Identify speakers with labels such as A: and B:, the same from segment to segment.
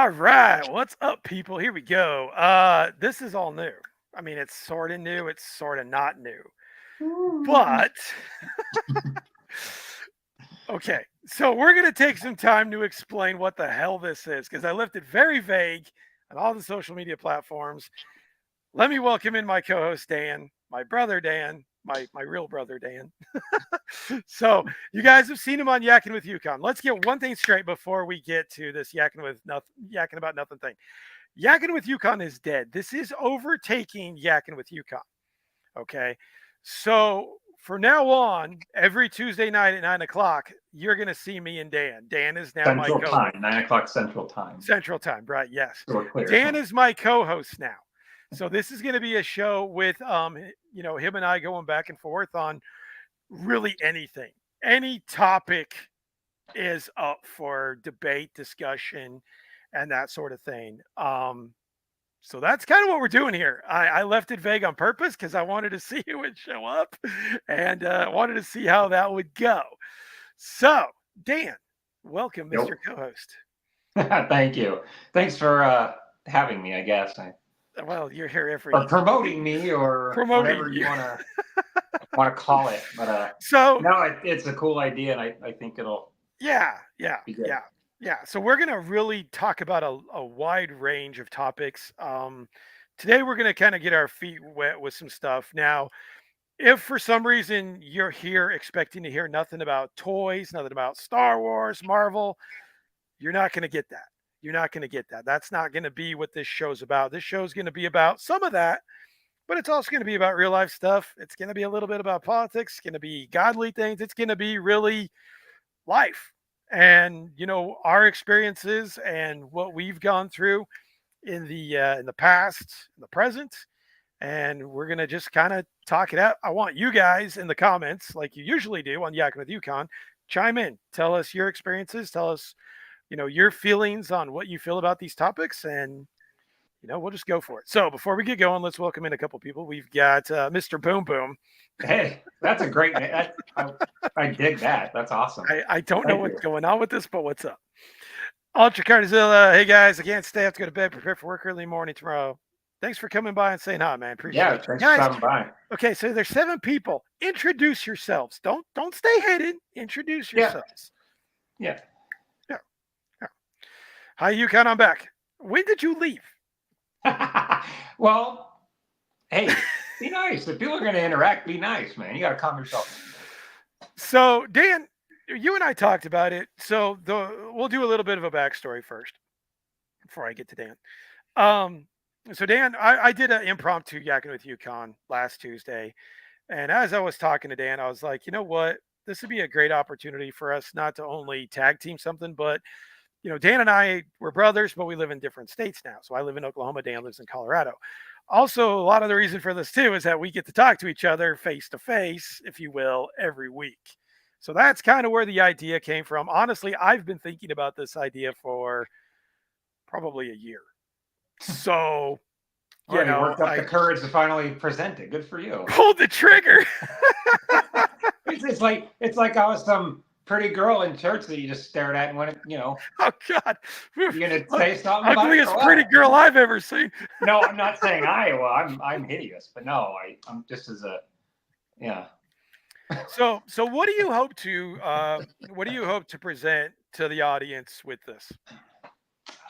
A: All right, what's up, people? Here we go. This is all new. I mean, it's sort of new. It's sort of not new, but okay. So we're gonna take some time to explain what the hell this is because I left it very vague on all the social media platforms. Let me welcome in my co-host Dan, my brother Dan, my real brother Dan. So you guys have seen him on Yakking with Yukon. Let's get one thing straight before we get to this yakking about nothing thing. Yakking with Yukon is dead. This is overtaking Yakking with Yukon. Okay. So for now on, every Tuesday night at 9 o'clock, you're going to see me and Dan. Dan is now my
B: Central
A: co
B: Time, 9 o'clock Central Time.
A: Central Time, right? Yes.
B: So we're clear.
A: Dan is my co host now. So this is going to be a show with, him and I going back and forth on really anything. Any topic is up for debate, discussion, and that sort of thing. So that's kind of what we're doing here. I left it vague on purpose because I wanted to see who would show up and wanted to see how that would go. So, Dan, welcome, Mr. Co-host.
B: Thank you. Thanks for having me, I guess.
A: Well, you're here every...
B: Or promoting me or whatever you want to call it. But
A: so
B: no, it's a cool idea, and I think it'll...
A: Yeah. So we're going to really talk about a wide range of topics. Today we're going to kind of get our feet wet with some stuff. Now, if for some reason you're here expecting to hear nothing about toys, nothing about Star Wars, Marvel, you're not going to get that. You're not going to get that. That's not going to be what this show's about. This show's going to be about some of that, but it's also going to be about real life stuff. It's going to be a little bit about politics. It's going to be godly things. It's going to be really life and our experiences and what we've gone through in the past, in the present, and we're gonna just kind of talk it out. I want you guys in the comments, like you usually do on Yakking with Yukon, chime in, tell us your experiences, tell us your feelings on what you feel about these topics, and we'll just go for it. So before we get going, let's welcome in a couple people. We've got Mr. Boom Boom.
B: Hey, that's a great name. I dig that. That's awesome.
A: I don't know what's going on with this, but what's up? Ultra Cardizilla. Hey guys, I can't stay. I have to go to bed, prepare for work early morning tomorrow. Thanks for coming by and saying hi, man. Appreciate it.
B: Thanks for coming by.
A: Okay, so there's 7 people. Introduce yourselves. Don't stay hidden. Introduce yourselves.
B: Yeah.
A: Hi, Yukon. I'm back. When did you leave?
B: Well, hey, be nice. If people are going to interact, be nice, man. You got to calm yourself.
A: So, Dan, you and I talked about it. So we'll do a little bit of a backstory first before I get to Dan. So Dan, I did an impromptu Yakking with Yukon last Tuesday. And as I was talking to Dan, I was like, you know what? This would be a great opportunity for us not to only tag team something, but Dan and I were brothers, but we live in different states now. So I live in Oklahoma, Dan lives in Colorado. Also, a lot of the reason for this too is that we get to talk to each other face to face, if you will, every week. So that's kind of where the idea came from. Honestly, I've been thinking about this idea for probably a year. So,
B: you worked up the courage to finally present it. Good for you.
A: Pulled the trigger.
B: It's like I was some pretty girl in church that you just stared at and went,
A: Oh God!
B: You're gonna say something?
A: Ugliest pretty girl I've ever seen.
B: No, I'm not saying I'm hideous, but no, I'm just as a
A: So what do you hope to present to the audience with this?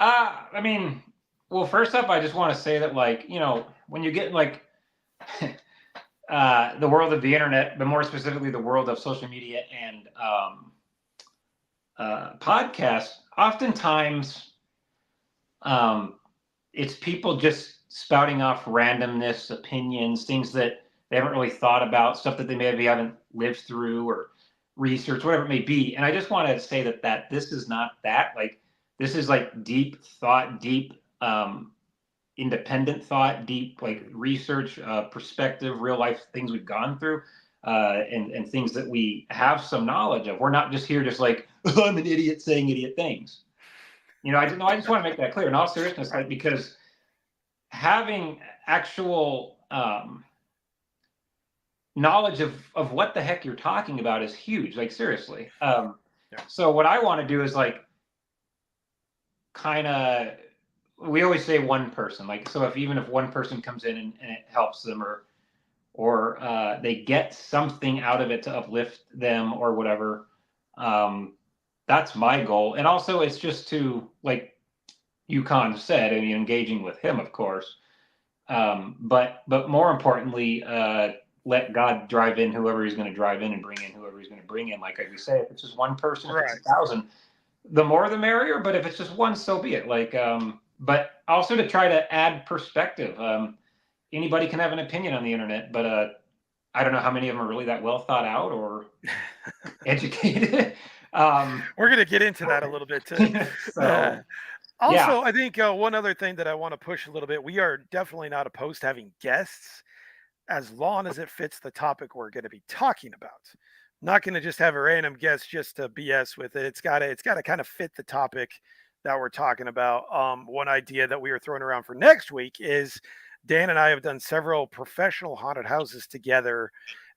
B: I mean, well, first up, I just want to say that, when you get the world of the internet, but more specifically the world of social media and podcasts, oftentimes it's people just spouting off randomness, opinions, things that they haven't really thought about, stuff that they maybe haven't lived through or researched, whatever it may be. And I just want to say that this is not that. This is deep thought, deep independent thought, deep research, perspective, real life things we've gone through, and things that we have some knowledge of. We're not just here just I'm an idiot saying idiot things. I just want to make that clear in all seriousness, because having actual knowledge of what the heck you're talking about is huge. Seriously. So what I want to do is kind of, we always say one person. Like, so if even if one person comes in and it helps them, or they get something out of it to uplift them or whatever, that's my goal. And also, it's just to, like Yukon said, I mean, engaging with him, of course. But more importantly, let God drive in whoever he's going to drive in, and bring in whoever he's going to bring in. Like we say, if it's just one person, if it's
A: Right.
B: 1,000, the more the merrier. But if it's just one, so be it. Like, but also to try to add perspective. Anybody can have an opinion on the internet, but I don't know how many of them are really that well thought out or educated.
A: We're going to get into that a little bit too. Uh,
B: So yeah,
A: Also, I think one other thing that I want to push a little bit, we are definitely not opposed to having guests as long as it fits the topic we're going to be talking about. Not going to just have a random guest just to BS with it. It's got to kind of fit the topic that we're talking about. One idea that we were throwing around for next week is Dan and I have done several professional haunted houses together,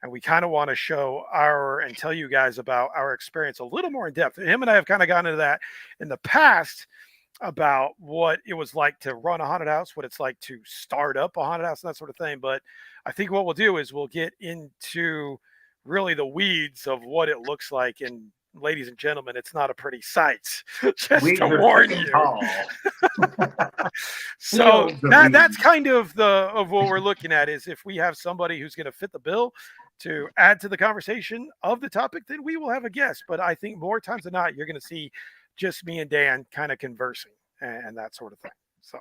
A: and we kind of want to show our and tell you guys about our experience a little more in depth. Him and I have kind of gotten into that in the past about what it was like to run a haunted house, what it's like to start up a haunted house, and that sort of thing. But I think what we'll do is we'll get into really the weeds of what it looks like. And ladies and gentlemen, it's not a pretty sight, just to
B: weeds are
A: warn
B: thick and
A: you.
B: tall.
A: So
B: Fields of
A: that's
B: weeds.
A: kind of the of what we're looking at is if we have somebody who's going to fit the bill to add to the conversation of the topic, then we will have a guest. But I think more times than not, you're going to see just me and Dan kind of conversing and that sort of thing. So,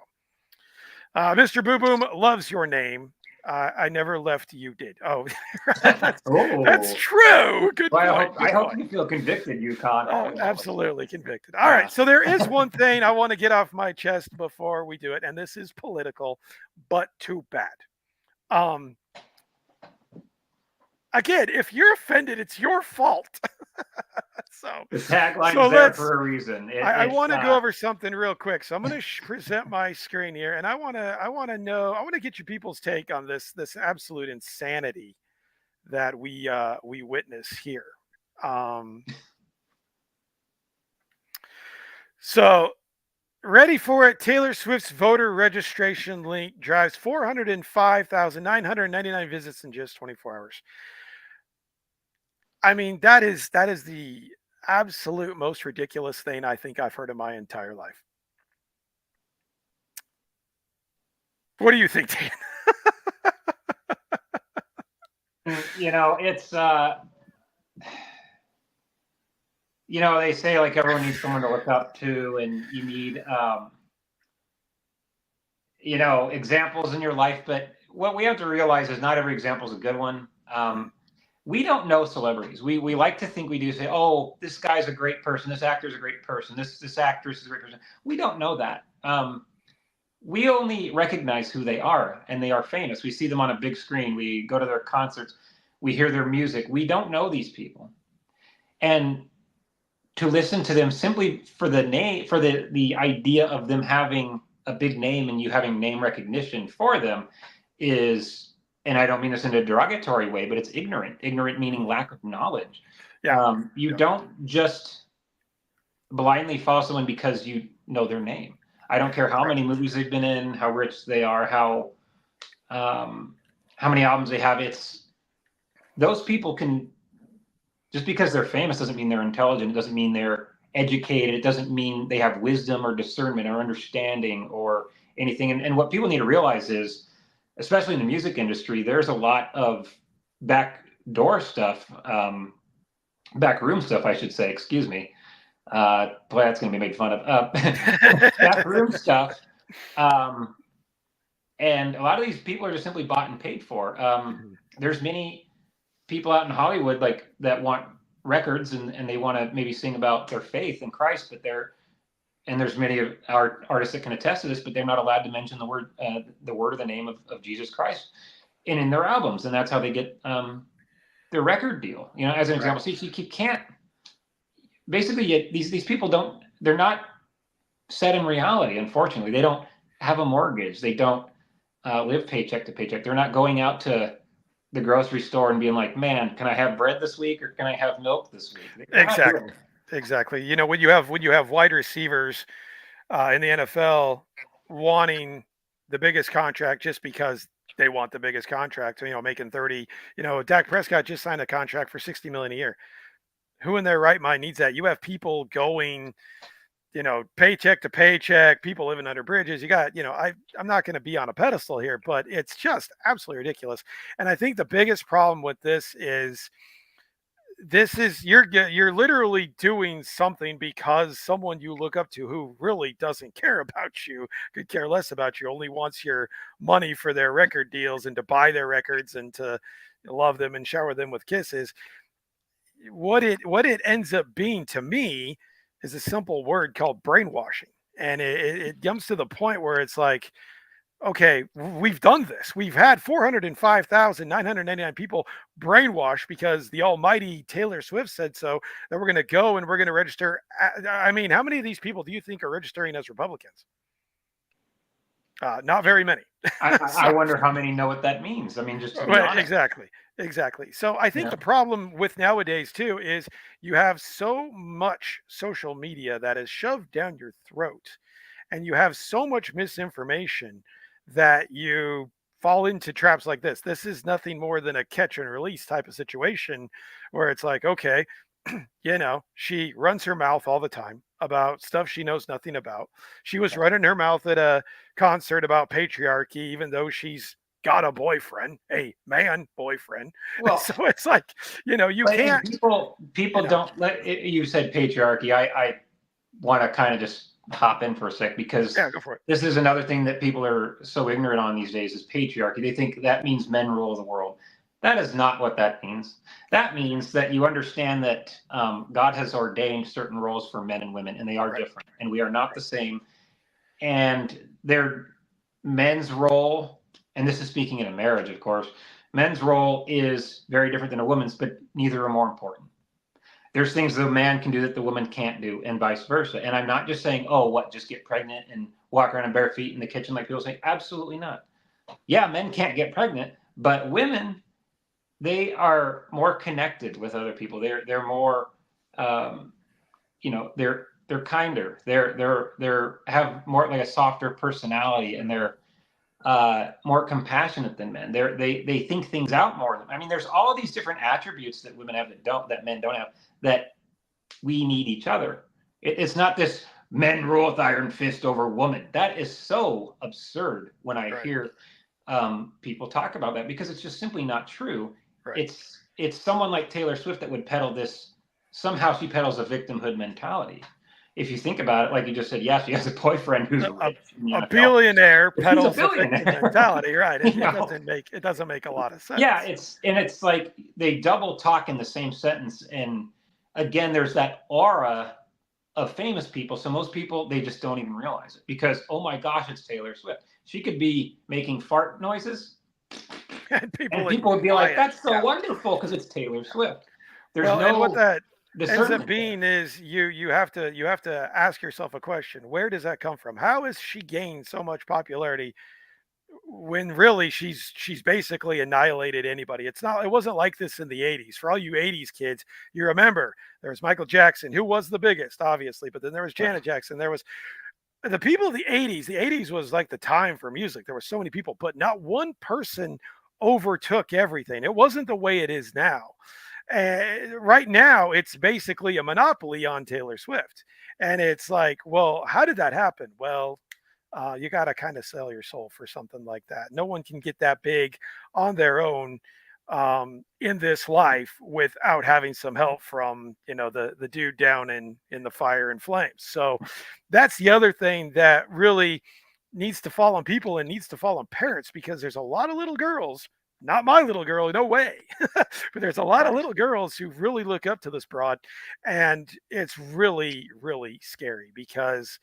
A: Mr. Boo Boom loves your name. I never left. You did. Oh, that's
B: Oh,
A: true. Good
B: well,
A: point.
B: I
A: Good
B: hope
A: point.
B: you feel convicted, Yukon. I
A: Oh,
B: don't know.
A: absolutely convicted. All
B: Uh,
A: right. So there is one thing I want to get off my chest before we do it, and this is political, but too bad. Um, Again, if you're offended, it's your fault. so,
B: the tagline's
A: so
B: there
A: let's.
B: for a reason.
A: I
B: It's
A: want to go over something real quick. So I'm going to present my screen here, and I want to get you people's take on this absolute insanity that we witness here. Um, so ready for it. Taylor Swift's voter registration link drives 405,999 visits in just 24 hours. I mean, that is the absolute most ridiculous thing I think I've heard in my entire life. What do you think, Dan?
B: it's they say like everyone needs someone to look up to, and you need examples in your life. But what we have to realize is not every example is a good one. We don't know celebrities. We like to think we do. Say, oh, this guy's a great person. This actor's a great person. This actress is a great person. We don't know that. We only recognize who they are, and they are famous. We see them on a big screen. We go to their concerts. We hear their music. We don't know these people, and to listen to them simply for the name, for the idea of them having a big name and you having name recognition for them is, and I don't mean this in a derogatory way, but it's ignorant. Ignorant meaning lack of knowledge.
A: Yeah.
B: You
A: Yeah.
B: don't just blindly follow someone because you know their name. I don't care how
A: Right.
B: many movies they've been in, how rich they are, how many albums they have. It's those people can, just because they're famous doesn't mean they're intelligent. It doesn't mean they're educated. It doesn't mean they have wisdom or discernment or understanding or anything. And what people need to realize is, especially in the music industry, there's a lot of backdoor stuff, backroom stuff, I should say. Excuse me. Boy, that's going to be made fun of. Backroom stuff. And a lot of these people are just simply bought and paid for. There's many people out in Hollywood like that want records, and they want to maybe sing about their faith in Christ, but there's many of our artists that can attest to this, but they're not allowed to mention the word or the name of Jesus Christ in their albums, and that's how they get their record deal. As an
A: Right.
B: example, so you can't basically these people they're not set in reality. Unfortunately, they don't have a mortgage. They don't live paycheck to paycheck. They're not going out to the grocery store and being like, man, can I have bread this week or can I have milk this week? They're not doing
A: Exactly. Exactly. When you have wide receivers in the NFL wanting the biggest contract just because they want the biggest contract. Making 30. Dak Prescott just signed a contract for 60 million a year. Who in their right mind needs that? You have people going, paycheck to paycheck, people living under bridges. You got, I'm not going to be on a pedestal here, but it's just absolutely ridiculous. And I think the biggest problem with this is you're literally doing something because someone you look up to who really doesn't care about you, could care less about you, only wants your money for their record deals and to buy their records and to love them and shower them with kisses. What it ends up being to me is a simple word called brainwashing. And it comes to the point where it's like, okay, we've done this. We've had 405,999 people brainwashed because the almighty Taylor Swift said so, that we're going to go and we're going to register. I mean, how many of these people do you think are registering as Republicans? Not very many.
B: I wonder how many know what that means. I mean, just to be
A: Right,
B: honest.
A: exactly. So I think
B: Yeah.
A: the problem with nowadays too is you have so much social media that is shoved down your throat, and you have so much misinformation that you fall into traps like this. This is nothing more than a catch and release type of situation where it's like, okay, she runs her mouth all the time about stuff she knows nothing about. She was running her mouth at a concert about patriarchy, even though she's got a boyfriend, a man boyfriend.
B: Well,
A: So it's like, you
B: but and
A: can't,
B: people don't let you said patriarchy. I want to kind of just hop in for a sec because
A: yeah, go for it.
B: this is another thing that people are so ignorant on these days is patriarchy. They think that means men rule the world. That is not what that means. That means that you understand that God has ordained certain roles for men and women, and they are
A: Right.
B: different, and we are not the same. And their men's role, and this is speaking in a marriage, of course, men's role is very different than a woman's, but neither are more important. There's things the man can do that the woman can't do, and vice versa. And I'm not just saying, oh, what, just get pregnant and walk around in bare feet in the kitchen like people say. Absolutely not. Yeah, men can't get pregnant, but women, they are more connected with other people. They're more, um, they're kinder. They're have more like a softer personality, and they're more compassionate than men. They think things out more. I mean, there's all these different attributes that women have that men don't have, that we need each other. It's not this men rule with iron fist over woman. That is so absurd when I
A: Right.
B: hear people talk about that, because it's just simply not true.
A: Right.
B: It's someone like Taylor Swift that would peddle this. Somehow she peddles a victimhood mentality. If you think about it, like you just said, yeah, she has a boyfriend who's
A: A,
B: rich in the
A: a
B: NFL.
A: billionaire
B: He's a
A: peddles a victim
B: billionaire.
A: mentality, right?
B: you
A: It
B: know?
A: doesn't make a lot of
B: Yeah,
A: sense.
B: it's like they double talk in the same sentence, and again, there's that aura of famous people. So most people, they just don't even realize it, because oh my gosh, it's Taylor Swift. She could be making fart noises,
A: And people
B: and
A: would
B: people would be
A: buy
B: like,
A: it.
B: "That's so
A: Yeah.
B: wonderful," because it's Taylor Swift. There's
A: Well, and what
B: no
A: that ends up
B: discernment there.
A: being is you have to ask yourself a question. Where does that come from? How has she gained so much popularity when really she's basically annihilated anybody? It wasn't like this in the 80s. For all you 80s kids, you remember there was Michael Jackson, who was the biggest, obviously, but then there was
B: Yeah.
A: Janet Jackson. There was the people of the 80s. The 80s was like the time for music. There were so many people, but not one person overtook everything. It wasn't the way it is now. Right now, it's basically a monopoly on Taylor Swift. And it's like, well, how did that happen? Well, you got to kind of sell your soul for something like that. No one can get that big on their own in this life without having some help from the dude down in the fire and flames. So that's the other thing that really needs to fall on people and needs to fall on parents, because there's a lot of little girls, not my little girl, no way, but there's a lot of
B: Right.
A: little girls who really look up to this broad, and it's really really scary because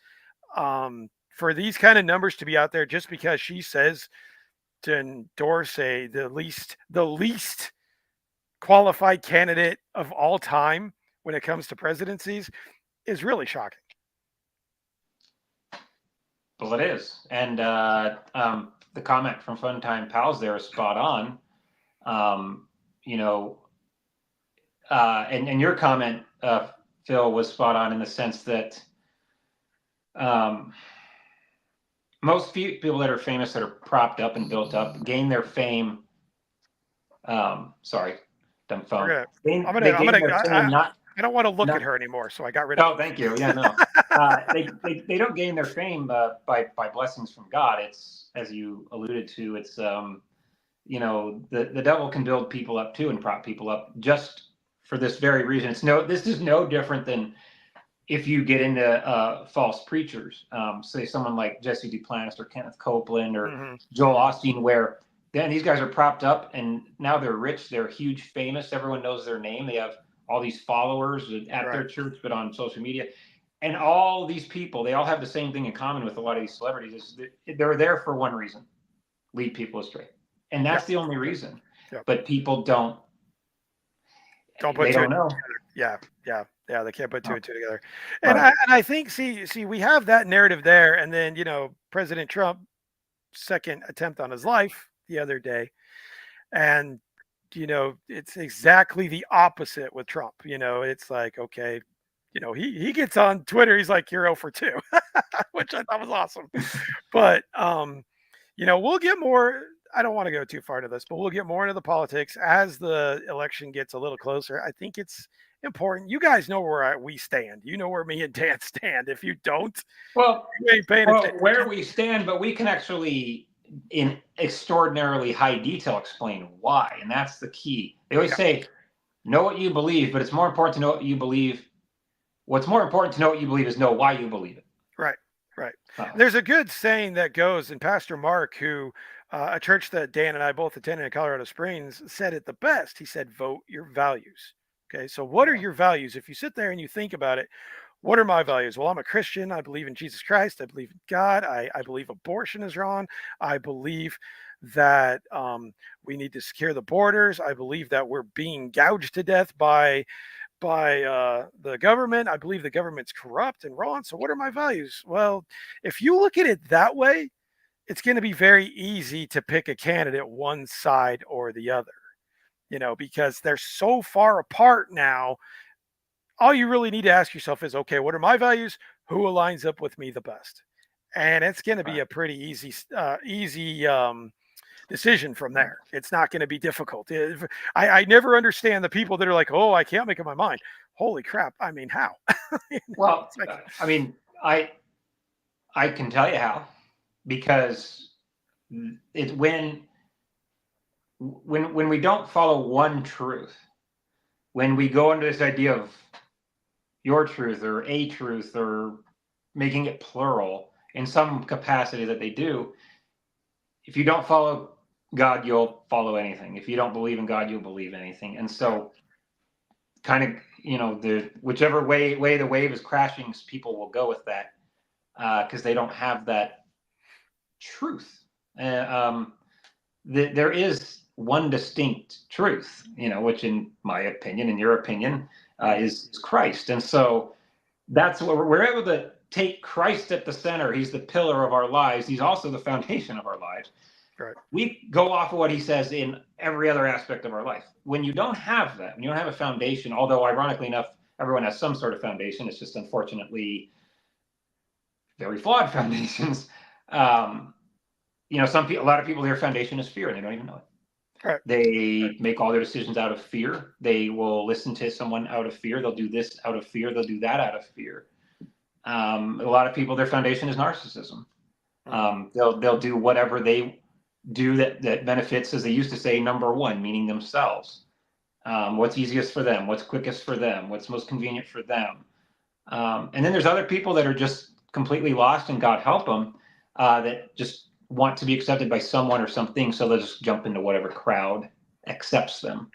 A: for these kind of numbers to be out there just because she says to endorse the least qualified candidate of all time when it comes to presidencies is really shocking.
B: Well, it is, and the comment from Funtime Pals there is spot on. Um, you know, and your comment, Phil, was spot on in the sense that Most people that are famous, that are propped up and built up, gain their fame. Sorry, dumb phone. They gain their fame not.
A: I don't want to look at
B: Not.
A: her anymore, so I got rid of
B: Oh,
A: it.
B: thank you. Yeah, no. They don't gain their fame by blessings from God. It's, as you alluded to, it's the devil can build people up too and prop people up just for this very reason. This is no different than if you get into false preachers, say someone like Jesse Duplantis or Kenneth Copeland or Joel Osteen, where then these guys are propped up and now they're rich, they're huge, famous, everyone knows their name, they have all these followers at their church, but on social media. And all these people, they all have the same thing in common with a lot of these celebrities, is that they're there for one reason: lead people astray. And that's the only reason. But people don't
A: put
B: they don't know.
A: Yeah, they can't put two and two together. And I think, see, we have that narrative there, and then President Trump, second attempt on his life the other day, and it's exactly the opposite with Trump. It's like, okay, he gets on Twitter, he's like, you're 0 for 2, which I thought was awesome. But we'll get more. I don't want to go too far into this, but we'll get more into the politics as the election gets a little closer. I think it's important. You guys know where we stand. You know where me and Dan stand. If you don't,
B: well,
A: you ain't paying attention.
B: Where we stand, but we can actually, in extraordinarily high detail, explain why, and that's the key. They always say, know what you believe, but it's more important to know what you believe. What's more important to know what you believe is know why you believe it.
A: Right. There's a good saying that goes, and Pastor Mark, who a church that Dan and I both attended in Colorado Springs, said it the best. He said, vote your values. Okay, so what are your values? If you sit there and you think about it, what are my values? Well, I'm a Christian. I believe in Jesus Christ. I believe in God. I believe abortion is wrong. I believe that we need to secure the borders. I believe that we're being gouged to death by the government. I believe the government's corrupt and wrong. So what are my values? Well, if you look at it that way, it's going to be very easy to pick a candidate one side or the other, because they're so far apart now. All you really need to ask yourself is, okay, what are my values? Who aligns up with me the best? And it's going to be a pretty easy decision from there. It's not going to be difficult. I never understand the people that are like, oh, I can't make up my mind. Holy crap. I mean, how?
B: Well, I mean, I can tell you how, because it's when we don't follow one truth, when we go into this idea of your truth or a truth or making it plural in some capacity that they do, if you don't follow God, you'll follow anything. If you don't believe in God, you'll believe anything. And so kind of, the whichever way the wave is crashing, people will go with that because they don't have that truth. There is one distinct truth, which in my opinion, in your opinion, is Christ. And so that's what we're able to take Christ at the center. He's the pillar of our lives. He's also the foundation of our lives.
A: Right.
B: We go off of what he says in every other aspect of our life. When you don't have that, when you don't have a foundation, although ironically enough, everyone has some sort of foundation, it's just unfortunately very flawed foundations. A lot of people, their foundation is fear and they don't even know it.
A: Right.
B: They make all their decisions out of fear. They will listen to someone out of fear. They'll do this out of fear. They'll do that out of fear. A lot of people, their foundation is narcissism. They'll do whatever they do that benefits, as they used to say, number one, meaning themselves. What's easiest for them, what's quickest for them, what's most convenient for them. And then there's other people that are just completely lost, and God help them, that just want to be accepted by someone or something, so they'll just jump into whatever crowd accepts them,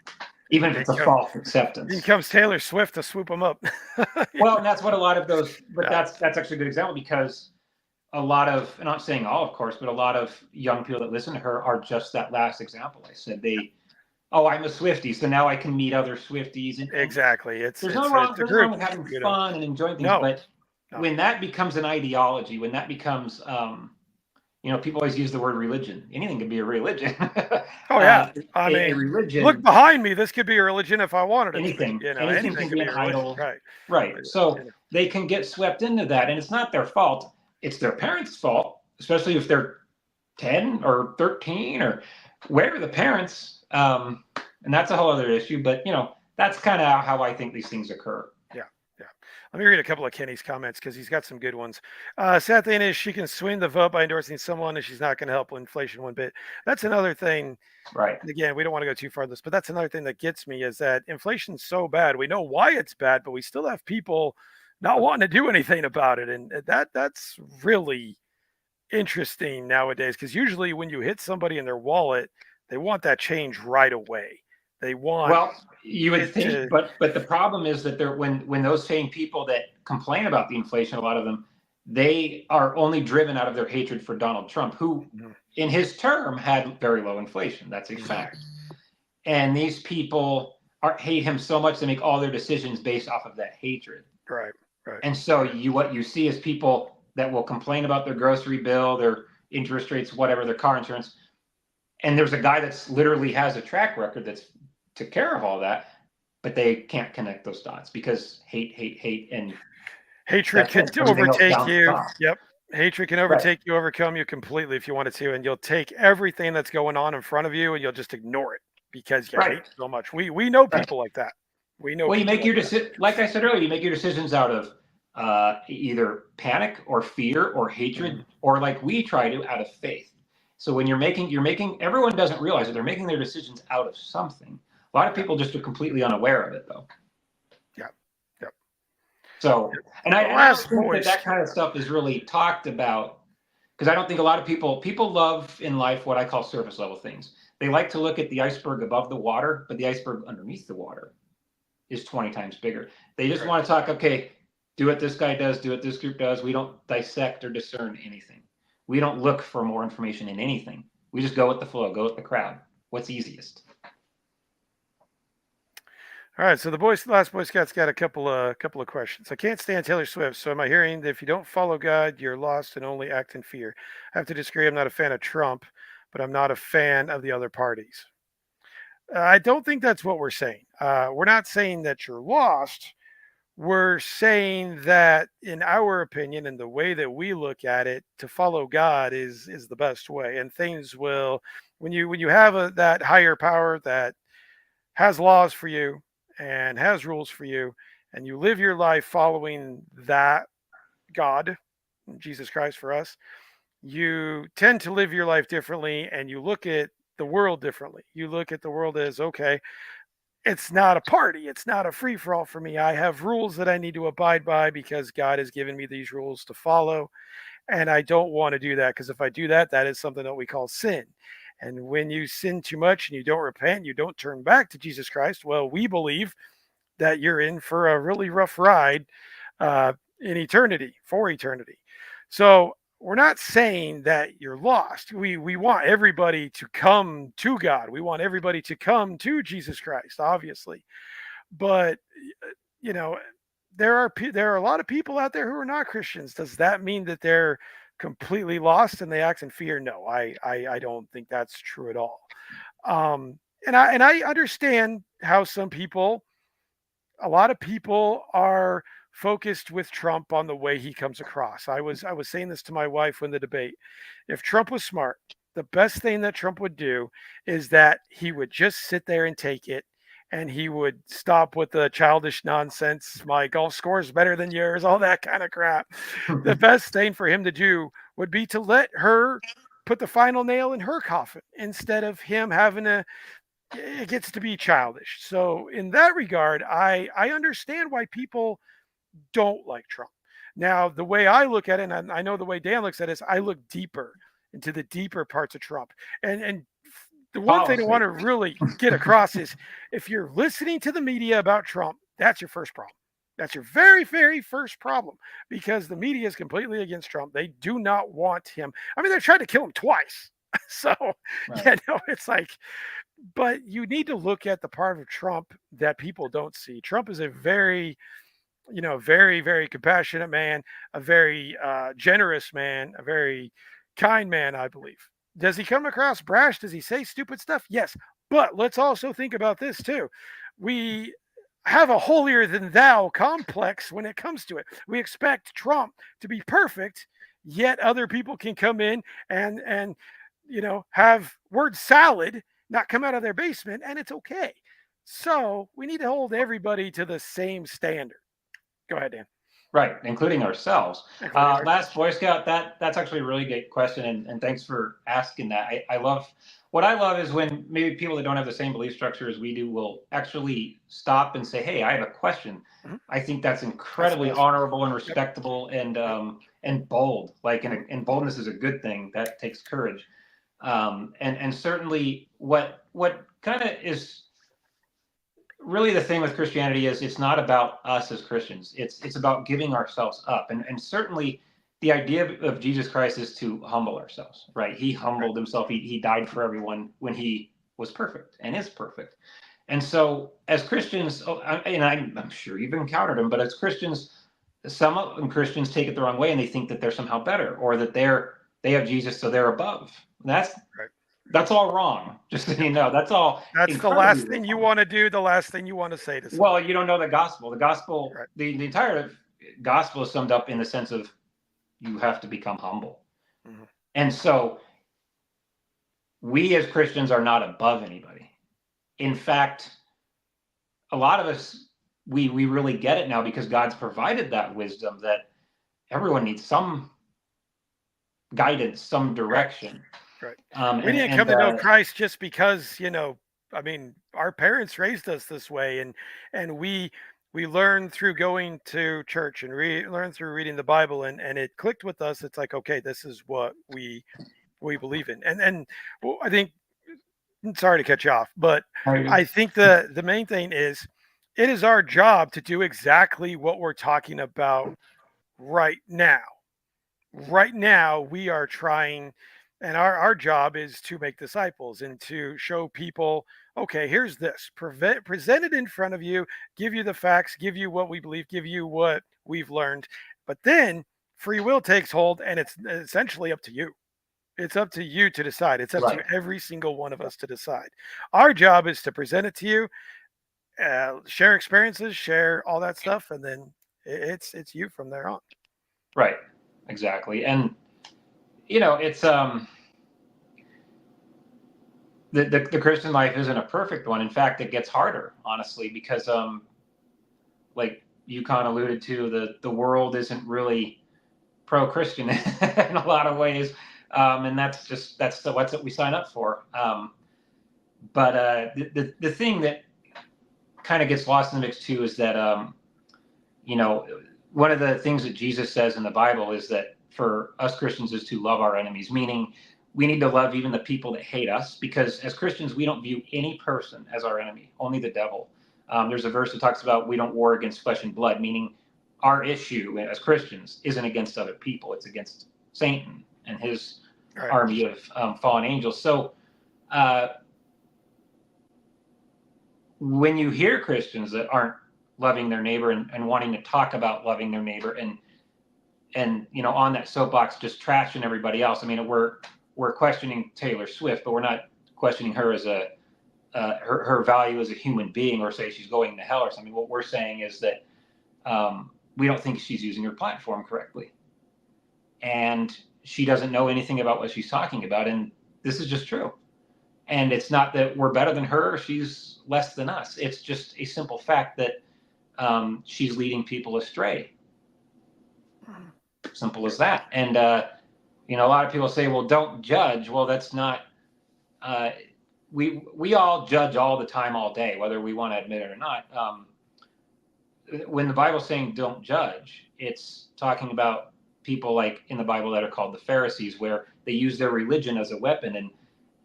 B: even if it's a false acceptance.
A: In comes Taylor Swift to swoop them up.
B: Well, and that's what a lot of those, but that's actually a good example, because a lot of, and I'm not saying all, of course, but a lot of young people that listen to her are just that last example. I said I'm a Swiftie, so now I can meet other Swifties. And
A: exactly.
B: There's nothing wrong with having fun and enjoying things, but when that becomes an ideology, when that becomes, people always use the word religion. Anything could be a religion.
A: Oh yeah, I mean,
B: a religion.
A: Look behind me. This could be a religion if I wanted it.
B: Anything.
A: Anything
B: could be an idol.
A: Right.
B: So they can get swept into that, and it's not their fault. It's their parents' fault, especially if they're 10 or 13 or where the parents. And that's a whole other issue. But that's kind of how I think these things occur.
A: Yeah, yeah. Let me read a couple of Kenny's comments because he's got some good ones. Sad thing is, she can swing the vote by endorsing someone, and she's not going to help inflation one bit. That's another thing.
B: Right.
A: And again, we don't want to go too far on this, but that's another thing that gets me is that inflation's so bad. We know why it's bad, but we still have people not wanting to do anything about it, and that's really interesting nowadays. Because usually, when you hit somebody in their wallet, they want that change right away. They want
B: Well, you would
A: it
B: think,
A: to.
B: but the problem is that they're when those same people that complain about the inflation, a lot of them, they are only driven out of their hatred for Donald Trump, who
A: Mhm,
B: in his term had very low inflation. That's a
A: mhm.
B: fact. And these people hate him so much they make all their decisions based off of that hatred.
A: Right, right.
B: And so what you see is people that will complain about their grocery bill, their interest rates, whatever, their car insurance, and there's a guy that's literally has a track record that's took care of all that, but they can't connect those dots because hate, and
A: Hatred
B: that
A: can
B: sends everything else
A: overtake
B: down the
A: you.
B: top.
A: Yep. Hatred can
B: Right,
A: overtake you, overcome you completely if you wanted to, and you'll take everything that's going on in front of you and you'll just ignore it because you
B: right,
A: hate so much. We know
B: right.
A: people like that. We know
B: Well, you
A: people
B: make
A: like
B: your
A: that.
B: decision, like I said earlier, you make your decisions out of either panic or fear or
A: Mhm.
B: hatred, or like we try to, out of faith. So when you're making, everyone doesn't realize that they're making their decisions out of something. A lot of
A: Yeah.
B: people just are completely unaware of it, though.
A: Yeah. Yep.
B: So,
A: Yep.
B: and I
A: The
B: and I don't
A: last
B: think that
A: voice.
B: that kind of stuff is really talked about because I don't think a lot of people love in life what I call surface level things. They like to look at the iceberg above the water, but the iceberg underneath the water is 20 times bigger. They just
A: Right.
B: want to talk, okay, do what this guy does, do what this group does. We don't dissect or discern anything. We don't look for more information in anything. We just go with the flow, go with the crowd. What's easiest?
A: All right. So the last Boy Scout's got a couple of questions. I can't stand Taylor Swift. So am I hearing that if you don't follow God, you're lost and only act in fear? I have to disagree. I'm not a fan of Trump, but I'm not a fan of the other parties. I don't think that's what we're saying. We're not saying that you're lost. We're saying that, in our opinion, and the way that we look at it, to follow God is the best way. And things will, when you have that higher power that has laws for you and has rules for you, and you live your life following that God, Jesus Christ for us, you tend to live your life differently, and you look at the world differently. You look at the world as, okay, it's not a party. It's not a free for all for me. I have rules that I need to abide by because God has given me these rules to follow. And I don't want to do that because if I do that, that is something that we call sin. And when you sin too much and you don't repent, you don't turn back to Jesus Christ, well, we believe that you're in for a really rough ride in eternity, for eternity. So we're not saying that you're lost. We want everybody to come to God. We want everybody to come to Jesus Christ, obviously. But you know, there are a lot of people out there who are not Christians. Does that mean that they're completely lost and they act in fear? No, I don't think that's true at all. And I understand how some people, a lot of people are focused with Trump on the way he comes across. I was saying this to my wife when the debate. If Trump was smart, the best thing that Trump would do is that he would just sit there and take it, and he would stop with the childish nonsense, my golf score is better than yours, all that kind of crap. The best thing for him to do would be to let her put the final nail in her coffin instead of him having to, it gets to be childish. So in that regard, I understand why people don't like Trump. Now, the way I look at it, and I know the way Dan looks at it, is I look deeper into the deeper parts of Trump. And the one thing I want
B: Policy.
A: to really get across is if you're listening to the media about Trump, that's your first problem. That's your very, very first problem because the media is completely against Trump. They do not want him. I mean, they tried to kill him twice. So,
B: Right.
A: yeah, no, it's like, but you need to look at the part of Trump that people don't see. Trump is a very, very, very compassionate man, a very generous man, a very kind man, I believe. Does he come across brash? Does he say stupid stuff? Yes. But let's also think about this too. We have a holier than thou complex when it comes to it. We expect Trump to be perfect, yet other people can come in and have word salad not come out of their basement and it's okay. So we need to hold everybody to the same standard. Go ahead, Dan.
B: Right, including ourselves.
A: Including
B: Last
A: ourselves.
B: Boy Scout, that's actually a really great question, and thanks for asking that. I love what I love is when maybe people that don't have the same belief structure as we do will actually stop and say, "Hey, I have a question."
A: Mm-hmm.
B: I think that's
A: That's the
B: incredibly
A: best.
B: honorable and
A: Yep.
B: respectable
A: Yep.
B: and bold. Like,
A: Mm-hmm.
B: and boldness is a good thing. That takes courage. And certainly what kind of is really the thing with Christianity is it's not about us as Christians. It's about giving ourselves up. And certainly the idea of Jesus Christ is to humble ourselves, right? He
A: Right.
B: humbled himself. He died for everyone when he was perfect and is perfect. And so as Christians, and I'm sure you've encountered them, but as Christians, some Christians take it the wrong way and they think that they're somehow better or that they have Jesus, so they're above.
A: Right.
B: That's all wrong. Just so
A: Yep.
B: you know, that's all
A: That's the
B: incredibly
A: last thing you
B: wrong.
A: want to do, the last thing you want to say to
B: Well,
A: somebody.
B: you don't know the gospel. The gospel,
A: Right.
B: the entire gospel is summed up in the sense of you have to become humble.
A: Mm-hmm.
B: And so we as Christians are not above anybody. In fact, a lot of us we really get it now because God's provided that wisdom that everyone needs some guidance, some
A: Right.
B: direction.
A: Right.
B: Um,
A: We
B: and
A: didn't
B: and
A: come to know Christ just because, I mean, our parents raised us this way and we learned through going to church and learned through reading the Bible and it clicked with us. It's like, okay, this is what we believe in. And well, I think sorry to cut you off, but I think the main thing is it is our job to do exactly what we're talking about right now. Right now we are trying, and our job is to make disciples and to show people, okay, here's this, present it in front of you, give you the facts, give you what we believe, give you what we've learned, but then free will takes hold and it's essentially up to you. It's up to you to decide. It's up to
B: right,
A: every single one of us to decide. Our job is to present it to you, share experiences, share all that stuff, and then it's you from there on.
B: right, exactly. And it's the Christian life isn't a perfect one. In fact, it gets harder, honestly, because like you kind of alluded to, the world isn't really pro-Christian in a lot of ways, and that's what we sign up for. But the thing that kind of gets lost in the mix too is that you know one of the things that Jesus says in the Bible is that for us Christians is to love our enemies, meaning we need to love even the people that hate us, because as Christians we don't view any person as our enemy, only the devil. There's a verse that talks about we don't war against flesh and blood, meaning our issue as Christians isn't against other people, it's against Satan and his
A: All right.
B: army of fallen angels. So uh, when you hear Christians that aren't loving their neighbor and wanting to talk about loving their neighbor and on that soapbox just trashing everybody else, I mean we're questioning Taylor Swift, but we're not questioning her as her value as a human being, or say she's going to hell or something. What we're saying is that we don't think she's using her platform correctly, and she doesn't know anything about what she's talking about, and this is just true. And it's not that we're better than her, she's less than us. It's just a simple fact that she's leading people astray. Simple as that. And a lot of people say, "Well, don't judge." Well, that's not. Uh, we all judge all the time, all day, whether we want to admit it or not. When the Bible's saying "don't judge," it's talking about people like in the Bible that are called the Pharisees, where they use their religion as a weapon,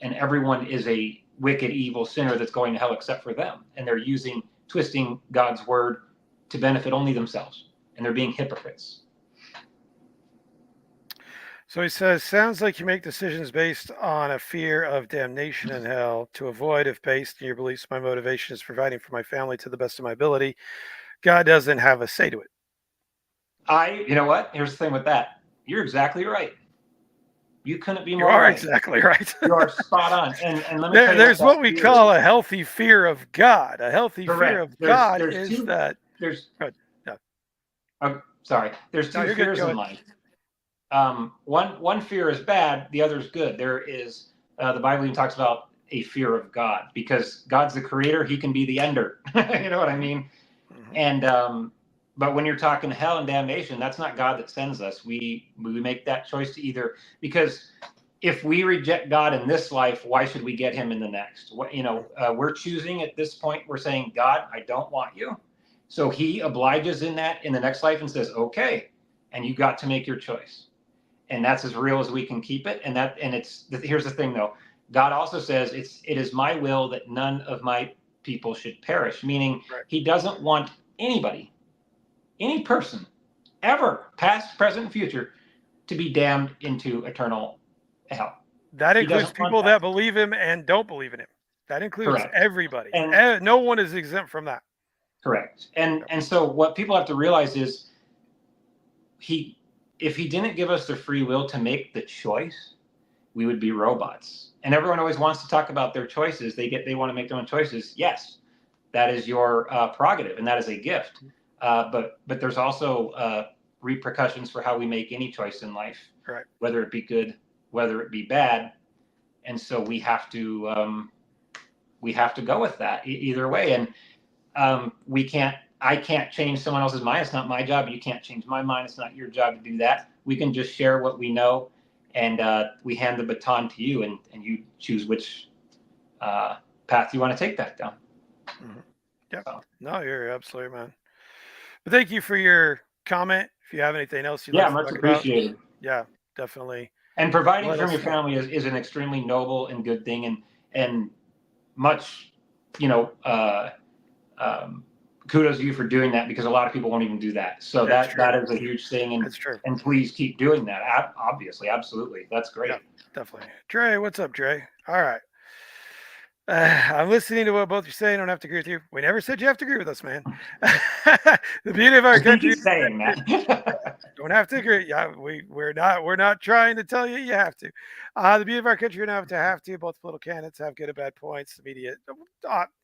B: and everyone is a wicked, evil sinner that's going to hell except for them, and they're twisting God's word to benefit only themselves, and they're being hypocrites.
A: So he says, sounds like you make decisions based on a fear of damnation in hell to avoid, if based in your beliefs, my motivation is providing for my family to the best of my ability. God doesn't have a say to it.
B: You know what? Here's the thing with that. You're exactly right. You couldn't be
A: You
B: more
A: are
B: right.
A: exactly right.
B: You are spot on. And let me tell you what
A: There's
B: that
A: what we
B: fear
A: call
B: is.
A: a healthy fear of God. A healthy fear
B: Correct.
A: of God is
B: Two
A: that.
B: there's
A: Good. No,
B: sorry. There's
A: no,
B: two
A: you're good.
B: fears
A: Go
B: in
A: ahead.
B: life. One fear is bad, the other is good. There is the Bible even talks about a fear of God because God's the creator. He can be the ender. You know what I
A: Mhm,
B: mean?
A: mhm.
B: And but when you're talking hell and damnation, that's not God that sends us. We make that choice to either, because if we reject God in this life, why should we get Him in the next? What, we're choosing at this point. We're saying, God, I don't want you. So He obliges in that in the next life and says, okay, and you got to make your choice. And that's as real as we can keep it. And here's the thing though. God also says it is my will that none of my people should perish, meaning
A: Right.
B: He doesn't want anybody, any person, ever, past, present, future, to be damned into eternal hell.
A: That
B: He
A: includes
B: doesn't want
A: people
B: that.
A: that believe Him and don't believe in Him. That includes
B: Correct.
A: everybody.
B: And
A: No one is exempt from that.
B: correct. And so what people have to realize is he if he didn't give us the free will to make the choice, we would be robots. And everyone always wants to talk about their choices. They want to make their own choices. Yes, that is your prerogative, and that is a gift. But there's also repercussions for how we make any choice in life,
A: Right.
B: whether it be good, whether it be bad, and so we have to go with that either way. And we can't. I can't change someone else's mind. It's not my job. You can't change my mind. It's not your job to do that. We can just share what we know, and we hand the baton to you, and you choose which path you want to take that down.
A: Hmm. Yep.
B: So,
A: No, you're absolutely man. But thank you for your comment. If you have anything else you'd like
B: yeah,
A: to
B: much
A: talk about,
B: appreciated.
A: yeah, definitely
B: And providing
A: let
B: from
A: us
B: your
A: know.
B: family is an extremely noble and good thing, and much, you know, um, kudos to you for doing that, because a lot of people won't even do that. So
A: It's
B: that
A: true.
B: is a huge thing,
A: It's true.
B: and please keep doing that. Obviously, absolutely, that's
A: Yeah,
B: great.
A: definitely. Dre, what's up, Dre? All right. I'm listening to what both you're saying. I don't have to agree with you. We never said you have to agree with us, man. The beauty of our
B: I think
A: country.
B: he's saying that.
A: Don't have to agree. Yeah, we're not trying to tell you you have to. The beauty of our country, you don't have to. Both political candidates have good and bad points. The media,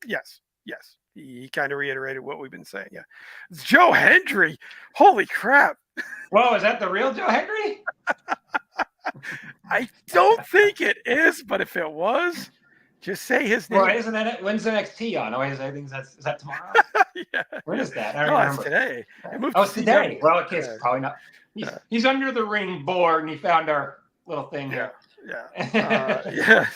A: yes, yes. He kind of reiterated what we've been saying. Yeah, it's Joe Hendry. Holy crap!
B: Whoa, is that the real Joe Henry?
A: I don't think it is, but if it was, just say his
B: Well,
A: name.
B: isn't that it? When's the next T on? Oh, I think is that tomorrow?
A: Yeah,
B: When
A: yeah.
B: is that? I don't
A: No,
B: even
A: that's
B: remember.
A: today. It moved
B: Oh,
A: to
B: it's today.
A: CW.
B: Well, okay, it's
A: Yeah,
B: probably not.
A: yeah,
B: He's under the ring board, and he found our little thing
A: yeah,
B: here.
A: yeah.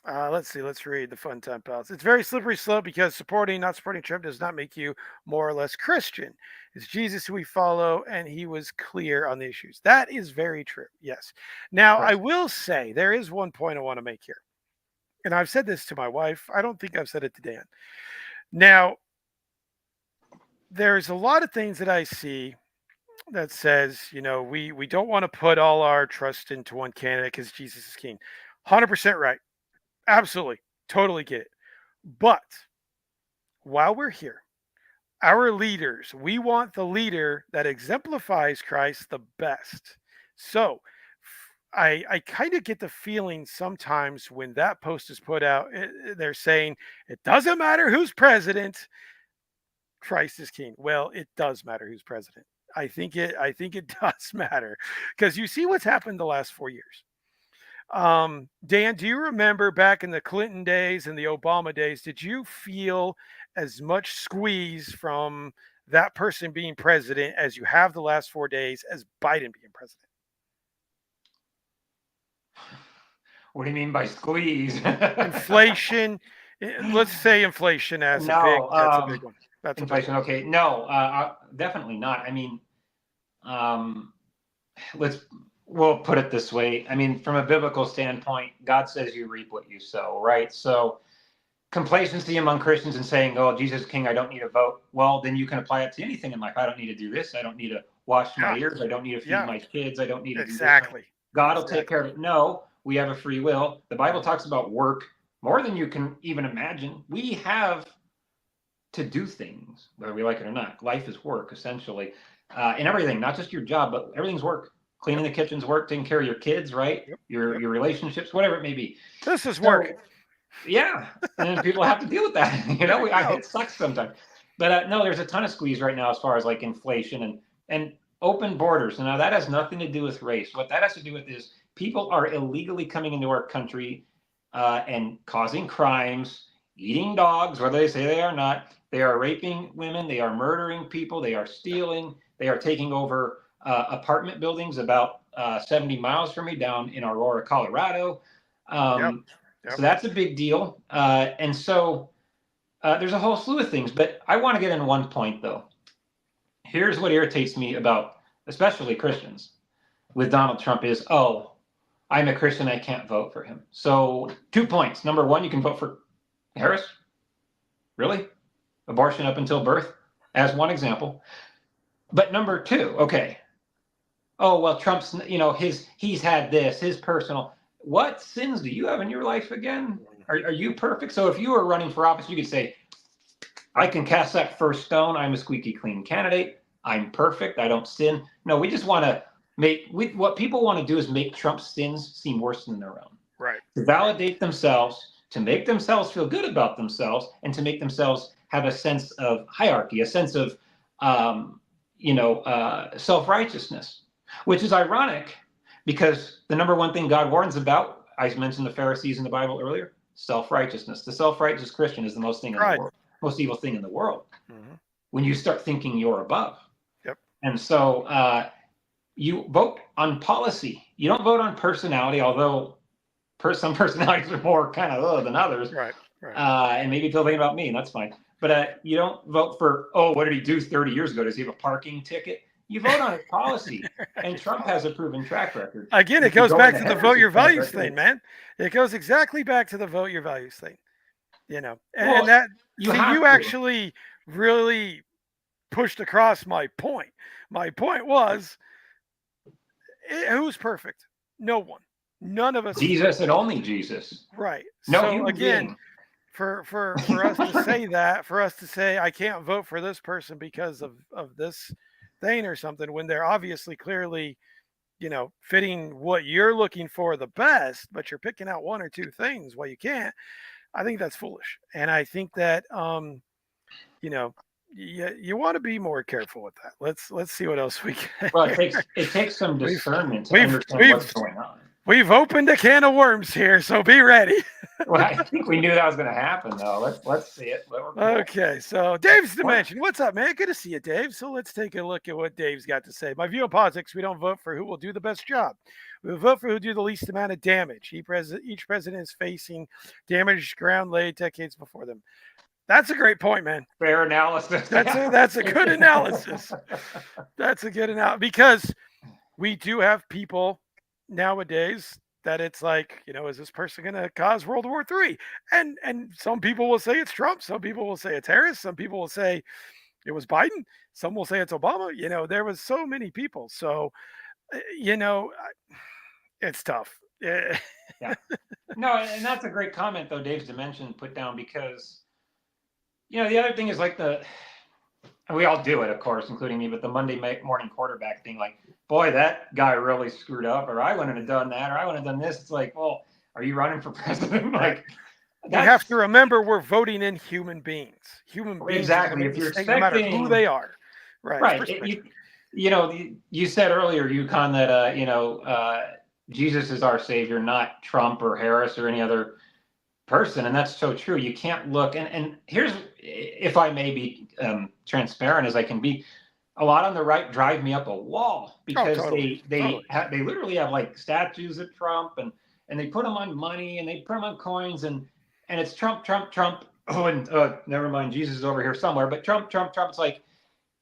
A: Yeah. Let's see. Let's read the fun time pals. It's very slippery slope because not supporting Trump does not make you more or less Christian. It's Jesus who we follow, and he was clear on the issues. That is very true. Yes. Now, I
B: Correct.
A: will say there is one point I want to make here, and I've said this to my wife. I don't think I've said it to Dan. Now, there's a lot of things that I see that says, we don't want to put all our trust into one candidate because Jesus is king. 100% right. Absolutely. Totally get it. But while we're here, our leaders, we want the leader that exemplifies Christ the best. So I kind of get the feeling sometimes when that post is put out, they're saying it doesn't matter who's president, Christ is king. Well, it does matter who's president. I think it does matter because you see what's happened the last 4 years. Dan, do you remember back in the Clinton days and the Obama days, did you feel as much squeeze from that person being president as you have the last 4 days as Biden being president?
B: What do you mean by squeeze?
A: Inflation, let's say inflation as
B: No,
A: that's a big one. That's a big one.
B: inflation. Okay, no, definitely not. I mean, um, let's we'll put it this way. I mean, from a biblical standpoint, God says you reap what you sow, right? So complacency among Christians and saying, "Oh, Jesus is King, I don't need to vote." Well, then you can apply it to anything in life. I don't need to do this. I don't need to wash my
A: Yeah,
B: ears. I don't need to feed
A: yeah,
B: my kids. I don't need to do this.
A: exactly.
B: God will take
A: Exactly.
B: care of it. No, we have a free will. The Bible
A: Mhm.
B: talks about work more than you can even imagine. We have to do things, whether we like it or not. Life is work, essentially, and everything, not just your job, but everything's work. cleaning the kitchen's work, taking care of your kids, right?
A: Yep.
B: Your
A: Yep.
B: your relationships, whatever it may be.
A: This is work.
B: So yeah, and people have to deal with that.
A: There you go.
B: It sucks sometimes. But no, there's a ton of squeeze right now as far as like inflation and open borders. Now that has nothing to do with race. What that has to do with is people are illegally coming into our country and causing crimes, eating dogs, whether they say they are not. They are raping women. They are murdering people. They are stealing. They are taking over apartment buildings about 70 miles from me down in Aurora, Colorado.
A: Yep.
B: So
A: Yep.
B: that's a big deal. And so there's a whole slew of things, but I want to get in one point though. Here's what irritates me about, especially Christians, with Donald Trump is, oh, I'm a Christian, I can't vote for him. So 2 points. Number one, you can vote for Harris. Really? Abortion up until birth, as one example. But number two, okay. Oh, well, Trump's, he's had this, his personal. What sins do you have in your life again? Are you perfect? So if you were running for office, you could say, I can cast that first stone. I'm a squeaky clean candidate. I'm perfect. I don't sin. No, we just want to what people want to do is make Trump's sins seem worse than their own.
A: Right.
B: To validate themselves, to make themselves feel good about themselves, and to make themselves have a sense of hierarchy, a sense of, self-righteousness, which is ironic because the number one thing God warns about, I mentioned the Pharisees in the Bible earlier, self-righteousness. The self-righteous Christian is the most most evil thing in the world. Mm-hmm. When you start thinking you're above.
A: Yep.
B: And so you vote on policy. You don't vote on personality, although some personalities are more kind of than others.
A: Right.
B: And maybe feel thinking about me, and that's fine. But you don't vote for, what did he do 30 years ago? Does he have a parking ticket? You vote on his policy. And Trump has a proven track record.
A: Again, it goes back to the vote your values thing, man. It goes exactly back to the vote your values thing. And that you actually really pushed across my point. My point was, who's perfect? No one. None of us.
B: Jesus and only Jesus.
A: Right.
B: No
A: so
B: human
A: again,
B: being.
A: For us to say that, for us to say I can't vote for this person because of this thing or something, when they're obviously clearly, fitting what you're looking for the best, but you're picking out one or two things. Well, you can't. I think that's foolish, and I think that you want to be more careful with that. Let's see what else we can.
B: Well, it takes some discernment to understand what's going on.
A: We've opened a can of worms here, so be ready.
B: Well, I think we knew that was going to happen, though. Let's see it.
A: Okay, so Dave's Dimension. What's up, man? Good to see you, Dave. So let's take a look at what Dave's got to say. My view of politics, we don't vote for who will do the best job. We will vote for who will do the least amount of damage. Each president is facing damaged ground laid decades before them. That's a great point, man.
B: Fair analysis.
A: That's a good analysis. That's a good analysis, because we do have people nowadays that it's like, is this person going to cause World War III? And some people will say it's Trump. Some people will say it's Harris. Some people will say it was Biden. Some will say it's Obama. There was so many people. So, it's tough.
B: Yeah. No, and that's a great comment, though, Dave's Dimension put down, because, the other thing is like and we all do it, of course, including me, but the Monday morning quarterback thing, like, boy, that guy really screwed up, or I wouldn't have done that, or I wouldn't have done this. It's like, well, are you running for president? Like,
A: you have to remember we're voting in human beings. Human beings,
B: exactly. If you're expecting,
A: no matter who they are,
B: right? You said earlier, Yukon, that Jesus is our savior, not Trump or Harris or any other person, and that's so true. You can't look, and here's, if I may be transparent as I can be, a lot on the right drive me up a wall, because they literally have like statues of Trump, and they put them on money, and they put them on coins, and it's Trump. Oh, and never mind, Jesus is over here somewhere, but Trump. It's like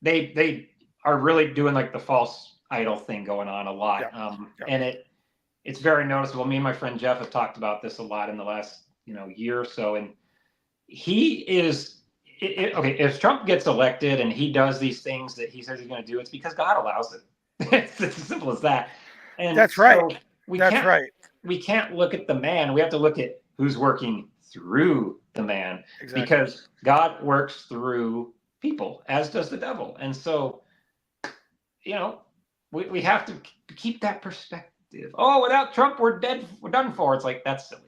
B: they are really doing like the false idol thing going on a lot. And it's very noticeable. Me and my friend Jeff have talked about this a lot in the last year or so, and he is okay. If Trump gets elected and he does these things that he says he's going to do, it's because God allows it. It's as simple as that. And
A: that's right.
B: So we can't look at the man. We have to look at who's working through the man, because God works through people, as does the devil. And so, we have to keep that perspective. Oh, without Trump, we're dead. We're done for. It's like, that's silly.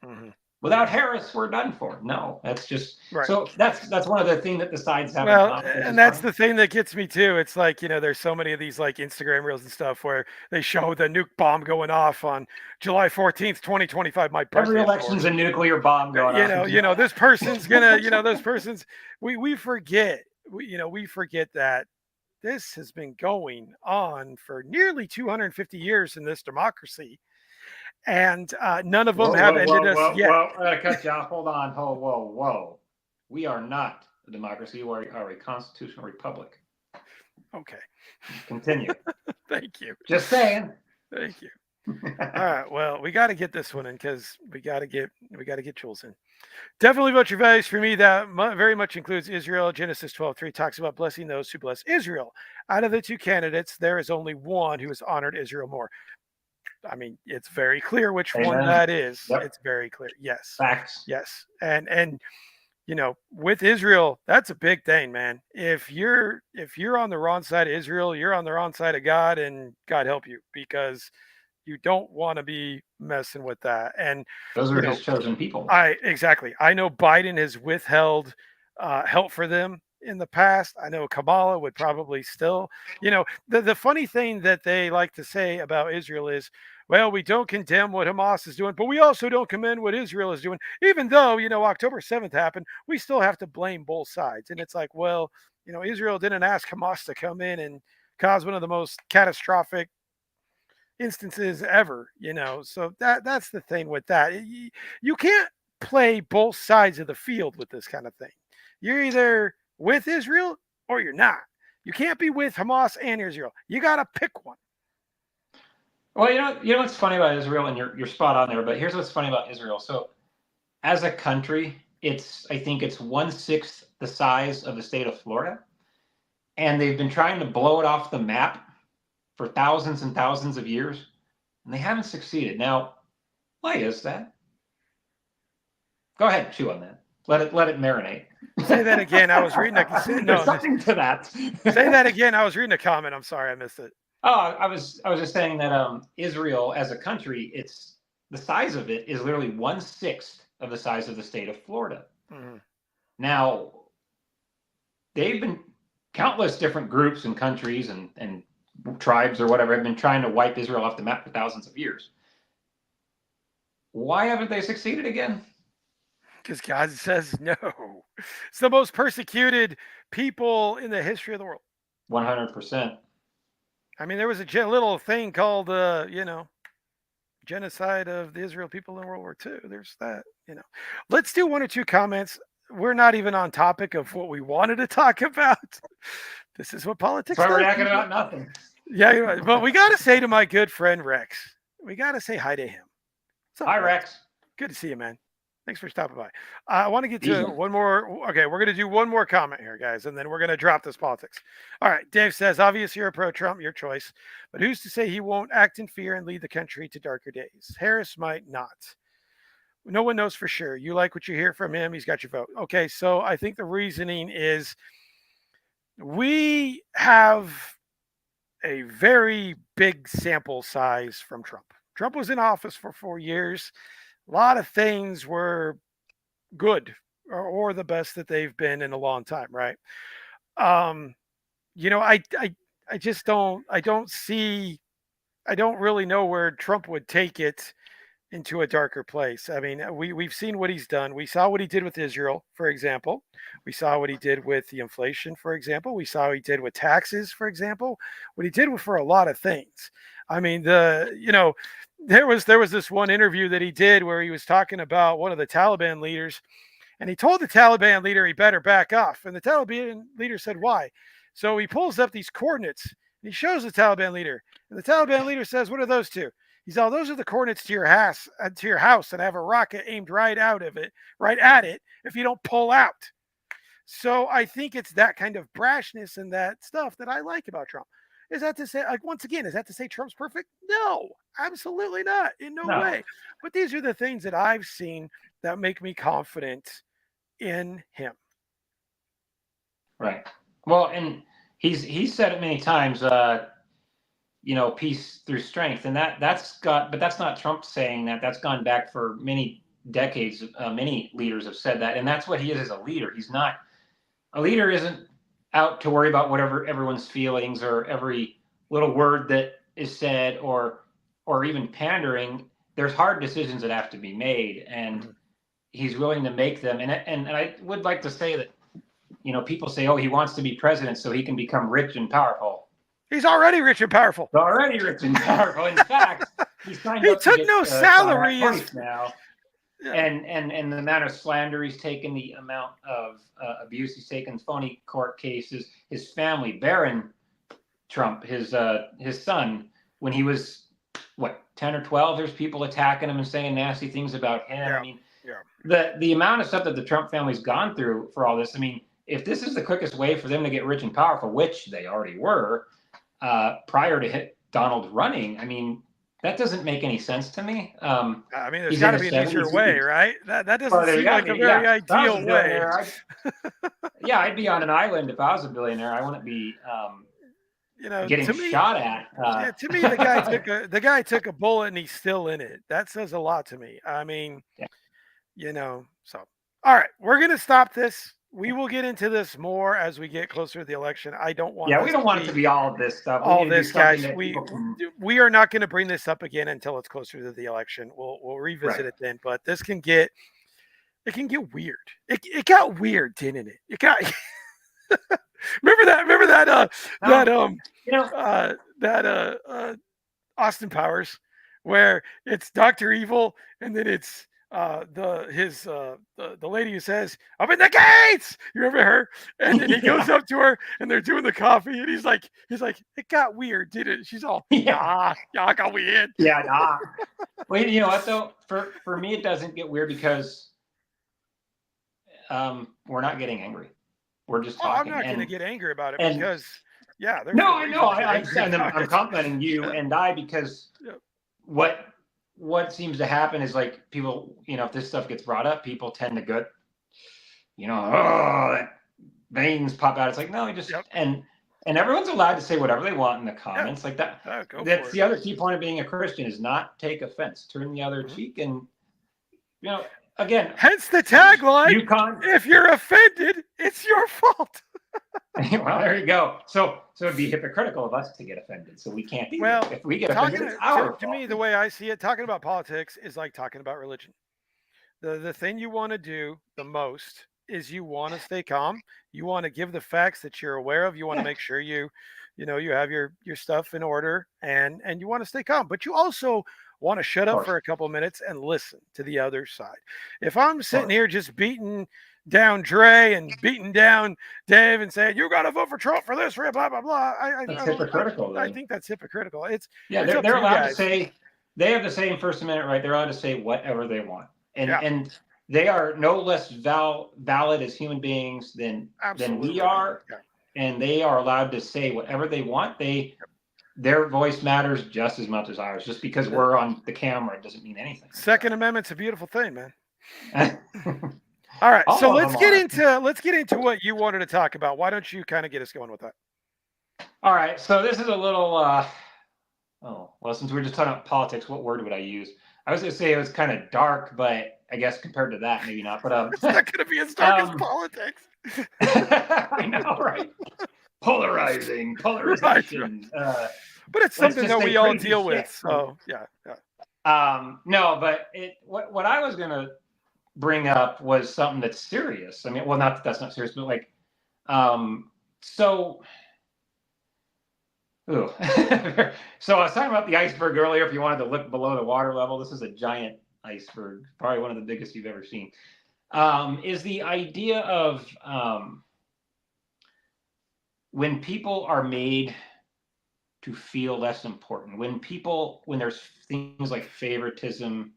A: Mm-hmm.
B: Without Harris, we're done for. No, that's just
A: Right.
B: so. That's one of the things that the sides haven't
A: Well,
B: accomplished, which
A: and
B: is
A: that's
B: fine.
A: the thing that gets me too. It's like, there's so many of these like Instagram reels and stuff where they show the nuke bomb going off on July 14th, 2025, my
B: Every
A: birthday, of
B: election's
A: course.
B: a nuclear bomb going off.
A: This person's gonna, those persons, we forget, we forget that this has been going on for nearly 250 years in this democracy, and none of them
B: Whoa,
A: have
B: whoa,
A: ended
B: whoa,
A: us
B: whoa,
A: yet.
B: whoa! I gotta cut you off. Hold on. Whoa. We are not a democracy. We are a constitutional republic.
A: Okay.
B: Continue.
A: Thank you.
B: Just saying.
A: Thank you. All right. Well, we got to get this one in because we got to get Jules in. Definitely vote your values. For me, that very much includes Israel. Genesis 12:3 talks about blessing those who bless Israel. Out of the two candidates, there is only one who has honored Israel more. I mean, it's very clear which one
B: Amen.
A: that is.
B: Yep.
A: It's very clear. Yes.
B: Facts.
A: Yes. And with Israel, that's a big thing, man. If you're on the wrong side of Israel, you're on the wrong side of God, and God help you, because you don't want to be messing with that. And
B: Those
A: you
B: are
A: know,
B: his chosen people.
A: I know Biden has withheld help for them in the past. I know Kamala would probably still. The funny thing that they like to say about Israel is, well, we don't condemn what Hamas is doing, but we also don't commend what Israel is doing. Even though, October 7th happened, we still have to blame both sides. And it's like, well, Israel didn't ask Hamas to come in and cause one of the most catastrophic instances ever, so that's the thing with that. You can't play both sides of the field with this kind of thing. You're either with Israel or you're not. You can't be with Hamas and Israel. You got to pick one.
B: Well, what's funny about Israel, and you're spot on there. But here's what's funny about Israel. So, as a country, I think it's 1/6 the size of the state of Florida, and they've been trying to blow it off the map for thousands and thousands of years, and they haven't succeeded. Now, why is that? Go ahead, chew on that. Let it marinate.
A: Say that again. I was reading
B: There's something to that.
A: Say that again. I was reading a comment. I'm sorry, I missed it.
B: Oh, I was just saying that Israel as a country, it's the size of it is literally 1/6 of the size of the state of Florida.
A: Mm-hmm.
B: Now, they've been countless different groups and countries and tribes or whatever have been trying to wipe Israel off the map for thousands of years. Why haven't they succeeded again?
A: Because God says no. It's the most persecuted people in the history of the world.
B: 100%.
A: I mean, there was a little thing called, genocide of the Israel people in World War II. There's that. Let's do one or two comments. We're not even on topic of what we wanted to talk about. This is what politics.
B: That's why we're talking about nothing.
A: Yeah, but we got to say to my good friend Rex, we got to say hi to him.
B: Hi, Rex.
A: Good to see you, man. Thanks for stopping by. I want to get to one more. Okay, we're going to do one more comment here, guys, and then we're going to drop this politics. All right, Dave says, obviously you're pro-Trump, your choice, but who's to say he won't act in fear and lead the country to darker days? Harris might not. No one knows for sure. You like what you hear from him, he's got your vote. Okay, so I think the reasoning is we have a very big sample size from Trump. Trump was in office for 4 years. A lot of things were good or the best that they've been in a long time, right? I just don't I don't really know where Trump would take it into a darker place. I mean, we've seen what he's done. We saw what he did with Israel, for example. We saw what he did with the inflation, for example. We saw what he did with taxes, for example. What he did for a lot of things. I mean, there was this one interview that he did where he was talking about one of the Taliban leaders, and he told the Taliban leader he better back off. And the Taliban leader said, why? So he pulls up these coordinates and he shows the Taliban leader. And the Taliban leader says, what are those two? He's all, those are the coordinates to your house, and I have a rocket aimed right at it if you don't pull out. So I think it's that kind of brashness and that stuff that I like about Trump. Is that to say, like, once again, is that to say Trump's perfect? No, absolutely not. In no way. But these are the things that I've seen that make me confident in him.
B: Right. Well, and he's said it many times. peace through strength, and but that's not Trump saying that. That's gone back for many decades. Many leaders have said that, and that's what he is as a leader. He's not a leader. Isn't out to worry about whatever everyone's feelings or every little word that is said or even pandering. There's hard decisions that have to be made, and he's willing to make them. And I would like to say that, people say, oh, he wants to be president so he can become rich and powerful.
A: He's already rich and powerful.
B: He's already rich and powerful. In fact, he signed
A: he
B: up
A: took
B: to get,
A: no salary
B: twice now.
A: Yeah.
B: And the amount of slander he's taken, the amount of abuse he's taken, phony court cases, his family, Barron Trump, his son, when he was 10 or 12, there's people attacking him and saying nasty things about him.
A: Yeah.
B: I mean, the amount of stuff that the Trump family's gone through for all this. I mean, if this is the quickest way for them to get rich and powerful, which they already were prior to Donald running, I mean, that doesn't make any sense to me.
A: I mean, there's got to be an easier way, right? That doesn't seem like a very ideal way.
B: I'd be on an island if I was a billionaire. I wouldn't be getting shot at.
A: To me, the guy took a bullet and he's still in it. That says a lot to me. I mean, so all right, we're gonna stop this. We will get into this more as we get closer to the election. I don't want.
B: Yeah, we don't want it to be all of this stuff.
A: All this, guys. We are not going to bring this up again until it's closer to the election. We'll revisit it then. But this can get weird. It got weird, didn't it? It got. Remember that Austin Powers, where it's Dr. Evil and then it's the lady who says, "Open the gates!" You remember her? And then he goes up to her and they're doing the coffee and he's like, "It got weird, didn't it?" She's all, yeah, it got weird.
B: Yeah, nah. Well, you know what though? For me, it doesn't get weird because we're not getting angry. We're just talking.
A: I'm not going to get angry about it because, I
B: know. I'm complimenting you and I because what seems to happen is like people, if this stuff gets brought up, people tend to go, that veins pop out. It's like, no, you just and everyone's allowed to say whatever they want in the comments like that. That's the other key point of being a Christian is not take offense, turn the other cheek, and again,
A: hence the tagline. If you're offended, it's your fault.
B: Well, there you go. So it'd be hypocritical of us to get offended. So we can't be.
A: Well,
B: if we get offended, it's our fault.
A: To me, the way I see it, talking about politics is like talking about religion. The thing you want to do the most is you want to stay calm. You want to give the facts that you're aware of. You want to make sure you have your stuff in order, and you want to stay calm. But you also want to shut up for a couple minutes and listen to the other side. If I'm sitting here just beating down Dre and beating down Dave and saying you got to vote for Trump for this, blah blah blah.
B: That's hypocritical.
A: I think that's hypocritical.
B: They're allowed to say they have the same First Amendment right. They're allowed to say whatever they want, and they are no less valid as human beings than we are, and they are allowed to say whatever they want. Their voice matters just as much as ours. Just because we're on the camera doesn't mean anything.
A: Second Amendment's a beautiful thing, man. All right, so let's get into what you wanted to talk about. Why don't you kind of get us going with that?
B: All right, so this is a little. Since we were just talking about politics, what word would I use? I was going to say it was kind of dark, but I guess compared to that, maybe not. But
A: it's not going to be as dark as politics.
B: I know, right? Polarization.
A: But it's something that we all deal with. So
B: no, but what I was going to bring up was something that's serious. I mean, well, not that that's not serious, but like, so I was talking about the iceberg earlier. If you wanted to look below the water level, this is a giant iceberg, probably one of the biggest you've ever seen. Is the idea of when people are made to feel less important, when there's things like favoritism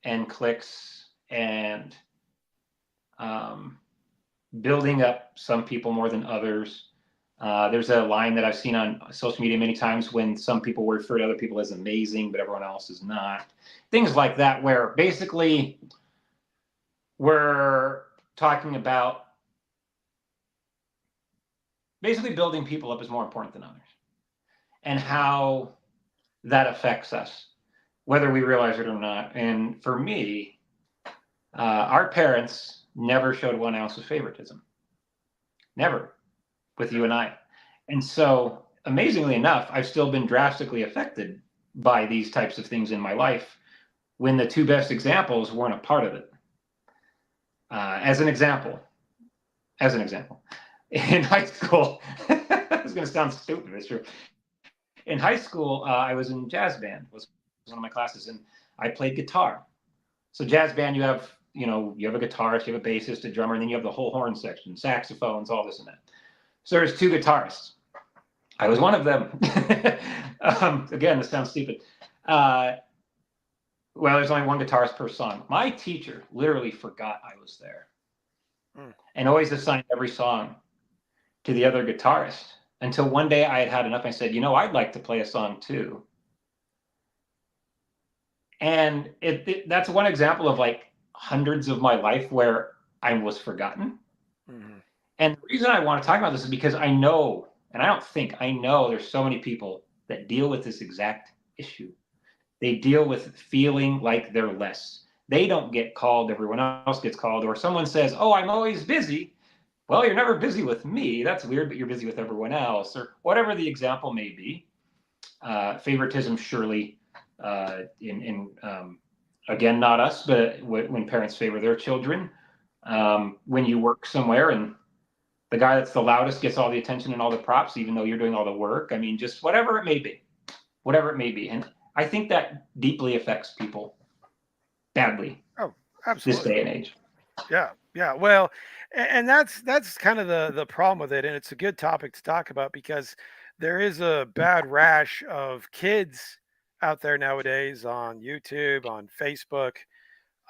B: and cliques and building up some people more than others. There's a line that I've seen on social media many times when some people refer to other people as amazing, but everyone else is not. Things like that, where basically we're talking about building people up is more important than others. and how that affects us, whether we realize it or not. And for me, our parents never showed 1 ounce of favoritism, never, with you and I. And so, amazingly enough, I've still been drastically affected by these types of things in my life when the two best examples weren't a part of it. As an example, in high school, it's going to sound stupid, it's true. In high school, I was in jazz band, was one of my classes, and I played guitar. So jazz band, you have you have a guitarist, you have a bassist, a drummer, and then you have the whole horn section, saxophones, all this and that. So there's two guitarists. I was one of them. Again, this sounds stupid. Well, there's only one guitarist per song. My teacher literally forgot I was there and always assigned every song to the other guitarist until one day I had enough. I said, I'd like to play a song too. And that's one example of like hundreds of my life where I was forgotten. Mm-hmm. And the reason I want to talk about this is because I know, and I know there's so many people that deal with this exact issue. They deal with feeling like they're less. They don't get called, everyone else gets called, or someone says, oh, I'm always busy. Well, you're never busy with me. That's weird, but you're busy with everyone else, or whatever the example may be. Favoritism, surely, again, not us, but when parents favor their children. When you work somewhere and the guy that's the loudest gets all the attention and all the props, even though you're doing all the work. I mean, just whatever it may be. And I think that deeply affects people badly.
A: Oh, absolutely.
B: This day and age.
A: Yeah. Well, and that's kind of the problem with it, and it's a good topic to talk about because there is a bad rash of kids out there nowadays on YouTube, on Facebook.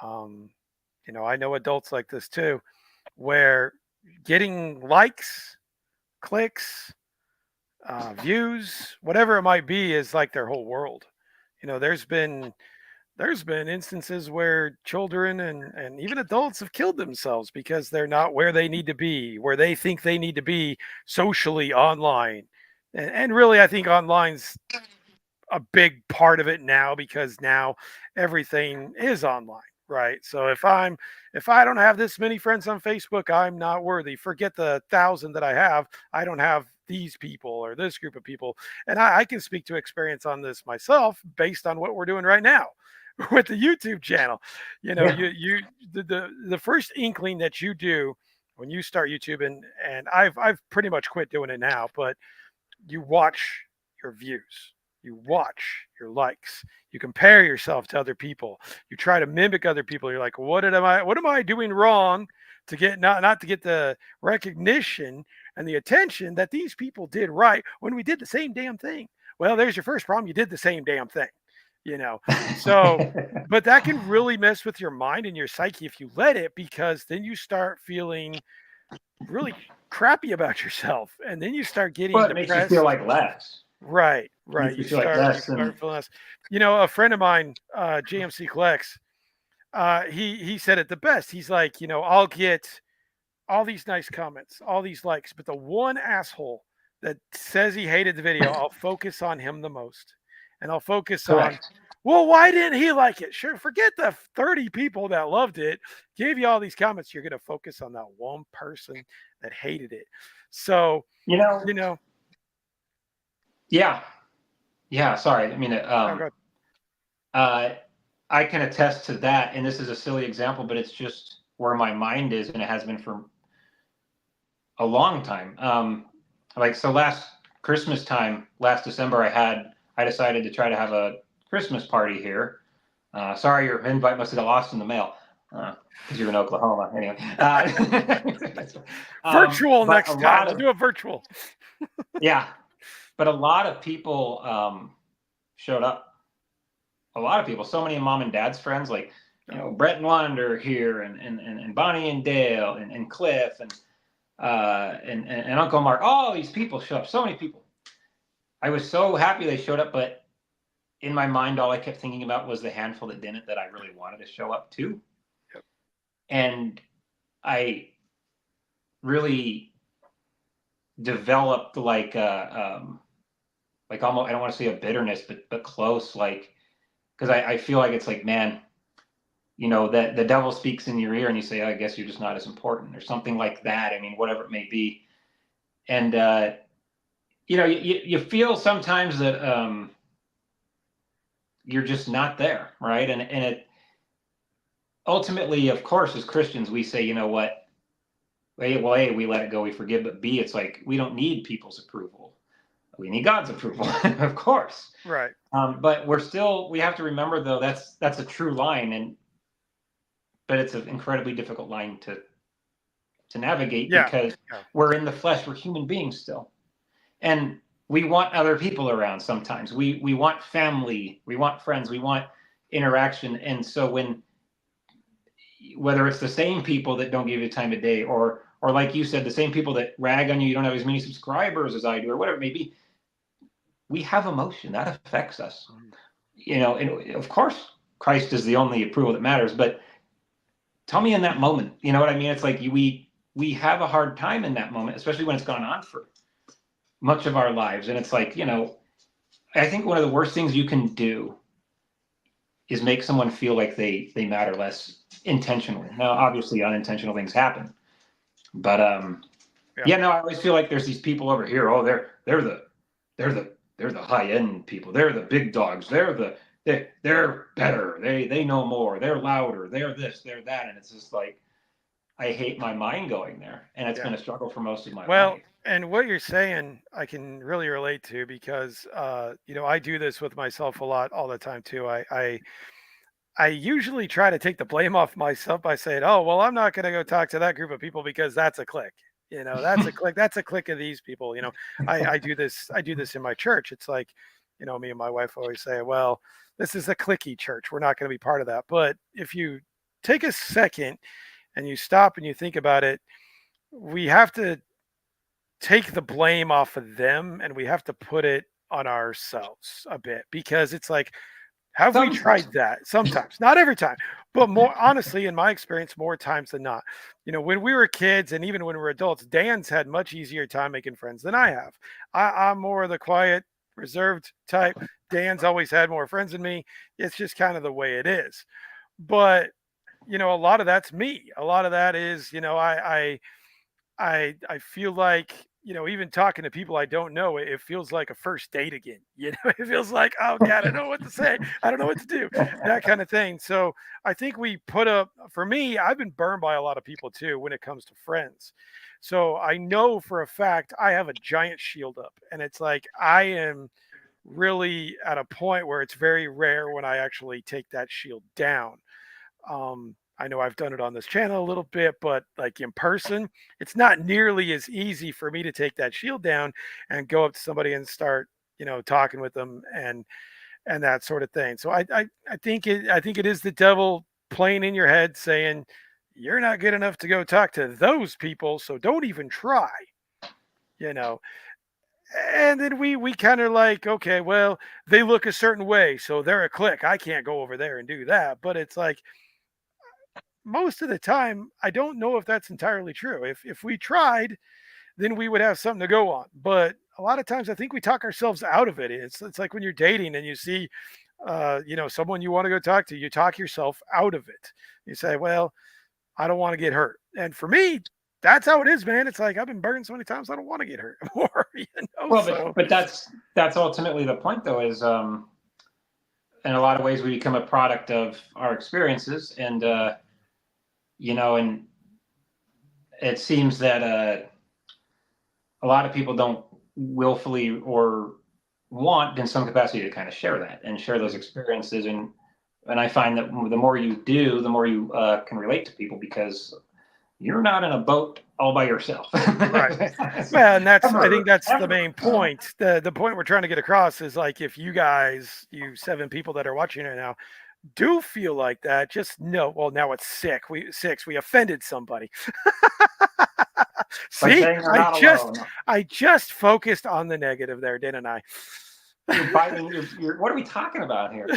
A: I know adults like this too, where getting likes, clicks, views, whatever it might be, is like their whole world. There's been instances where children and even adults have killed themselves because they're not where they need to be, where they think they need to be socially online. And really, I think online's a big part of it now because now everything is online, right? So if I don't have this many friends on Facebook, I'm not worthy. Forget the 1,000 that I have. I don't have these people or this group of people. And I can speak to experience on this myself based on what we're doing right now with the YouTube channel. The first inkling that you do when you start YouTube, and I've pretty much quit doing it now, but you watch your views, you watch your likes, you compare yourself to other people, you try to mimic other people. You're like, what am I doing wrong to get not to get the recognition and the attention that these people did right when we did the same damn thing? Well, there's your first problem. You did the same damn thing. So but that can really mess with your mind and your psyche if you let it, because then you start feeling really crappy about yourself, and then you start getting
B: Well, it makes you feel
A: depressed.
B: like less.
A: Right.
B: Makes you
A: You
B: feel like
A: start
B: less.
A: feeling less. A friend of mine, JMC Collects, he said it the best. He's like, I'll get all these nice comments, all these likes, but the one asshole that says he hated the video, I'll focus on him the most. And I'll focus on,
B: Correct.
A: well, why didn't he like it? Sure, forget the 30 people that loved it, gave you all these comments. You're going to focus on that one person that hated it. So,
B: Yeah. Sorry. I mean, I can attest to that. And this is a silly example, but it's just where my mind is, and it has been for a long time. So last Christmas time, last December, I decided to try to have a Christmas party here. Sorry, your invite must have got lost in the mail because you're in Oklahoma. Anyway,
A: virtual next time. We'll do a virtual.
B: Yeah, but a lot of people showed up. A lot of people. So many of Mom and Dad's friends, like Brett and Wander here, and Bonnie and Dale, and Cliff, and Uncle Mark. All these people showed up. So many people. I was so happy they showed up, but in my mind, all I kept thinking about was the handful that didn't, that I really wanted to show up to.
A: Yep.
B: And I really developed like like almost, I don't want to say a bitterness, but close, like, because I feel like it's like, man, that the devil speaks in your ear and you say, I guess you're just not as important or something like that. I mean, whatever it may be. And, you feel sometimes that you're just not there, right? And it ultimately, of course, as Christians, we say, you know what? A, we let it go, we forgive, but B, it's like we don't need people's approval. We need God's approval, of course.
A: Right.
B: But we have to remember though, that's a true line, but it's an incredibly difficult line to navigate
A: Yeah.
B: because
A: Yeah.
B: we're in the flesh, we're human beings still. And we want other people around sometimes. We want family, we want friends, we want interaction. And so whether it's the same people that don't give you time of day, or like you said, the same people that rag on you, you don't have as many subscribers as I do, or whatever it may be, we have emotion that affects us. And of course Christ is the only approval that matters, but tell me in that moment, you know what I mean? It's like we have a hard time in that moment, especially when it's gone on for much of our lives. And it's like, I think one of the worst things you can do is make someone feel like they matter less intentionally. Now, obviously unintentional things happen, but no, I always feel like there's these people over here. Oh, they're the high end people. They're the big dogs. They're better. They know more. They're louder. They're this. They're that. And it's just like I hate my mind going there, and it's been a struggle for most of my
A: Well,
B: life.
A: and what you're saying, I can really relate to because I do this with myself a lot all the time too. I usually try to take the blame off myself by saying, "Oh, well, I'm not going to go talk to that group of people because that's a clique. That's a clique. That's a clique of these people. I do this. I do this in my church. It's like, me and my wife always say, well, this is a cliquey church. We're not going to be part of that. But if you take a second and you stop and you think about it, we have to take the blame off of them and we have to put it on ourselves a bit because it's like, have we
B: Sometimes.
A: tried that? Sometimes, not every time, but more honestly, in my experience, more times than not. When we were kids and even when we were adults, Dan's had much easier time making friends than I have. I'm more of the quiet, reserved type. Dan's always had more friends than me. It's just kind of the way it is. But a lot of that's me. A lot of that is, I feel like, even talking to people I don't know, it feels like a first date again. It feels like, oh God, I don't know what to say. I don't know what to do. That kind of thing. So I think we put up for me, I've been burned by a lot of people too when it comes to friends. So I know for a fact I have a giant shield up. And it's like I am really at a point where it's very rare when I actually take that shield down. I know I've done it on this channel a little bit, but like in person, it's not nearly as easy for me to take that shield down and go up to somebody and start, talking with them and that sort of thing. So I think it is the devil playing in your head saying you're not good enough to go talk to those people, so don't even try, you know. And then we kind of like, okay, well, they look a certain way, so they're a clique. I can't go over there and do that. But it's like most of the time, I don't know if that's entirely true. If we tried, then we would have something to go on. But a lot of times, I think we talk ourselves out of it. It's like when you're dating and you see, someone you want to go talk to, you talk yourself out of it. You say, well, I don't want to get hurt. And for me, that's how it is, man. It's like I've been burned so many times, I don't want to get hurt more.
B: Well,
A: So
B: but that's ultimately the point, though, is in a lot of ways we become a product of our experiences, and and it seems that a lot of people don't willfully or want in some capacity to kind of share that and share those experiences, and I find that the more you do, the more you can relate to people because you're not in a boat all by yourself.
A: right. Well, and I think
B: Ever,
A: that's the
B: ever.
A: main point. The point we're trying to get across is like if you guys, you 7 people that are watching right now, do feel like that, just know, well, now it's we offended somebody.
B: By
A: See,
B: saying you're
A: I
B: not
A: just
B: alone.
A: I just focused on the negative there, didn't I?
B: You're biting. What are we talking about here?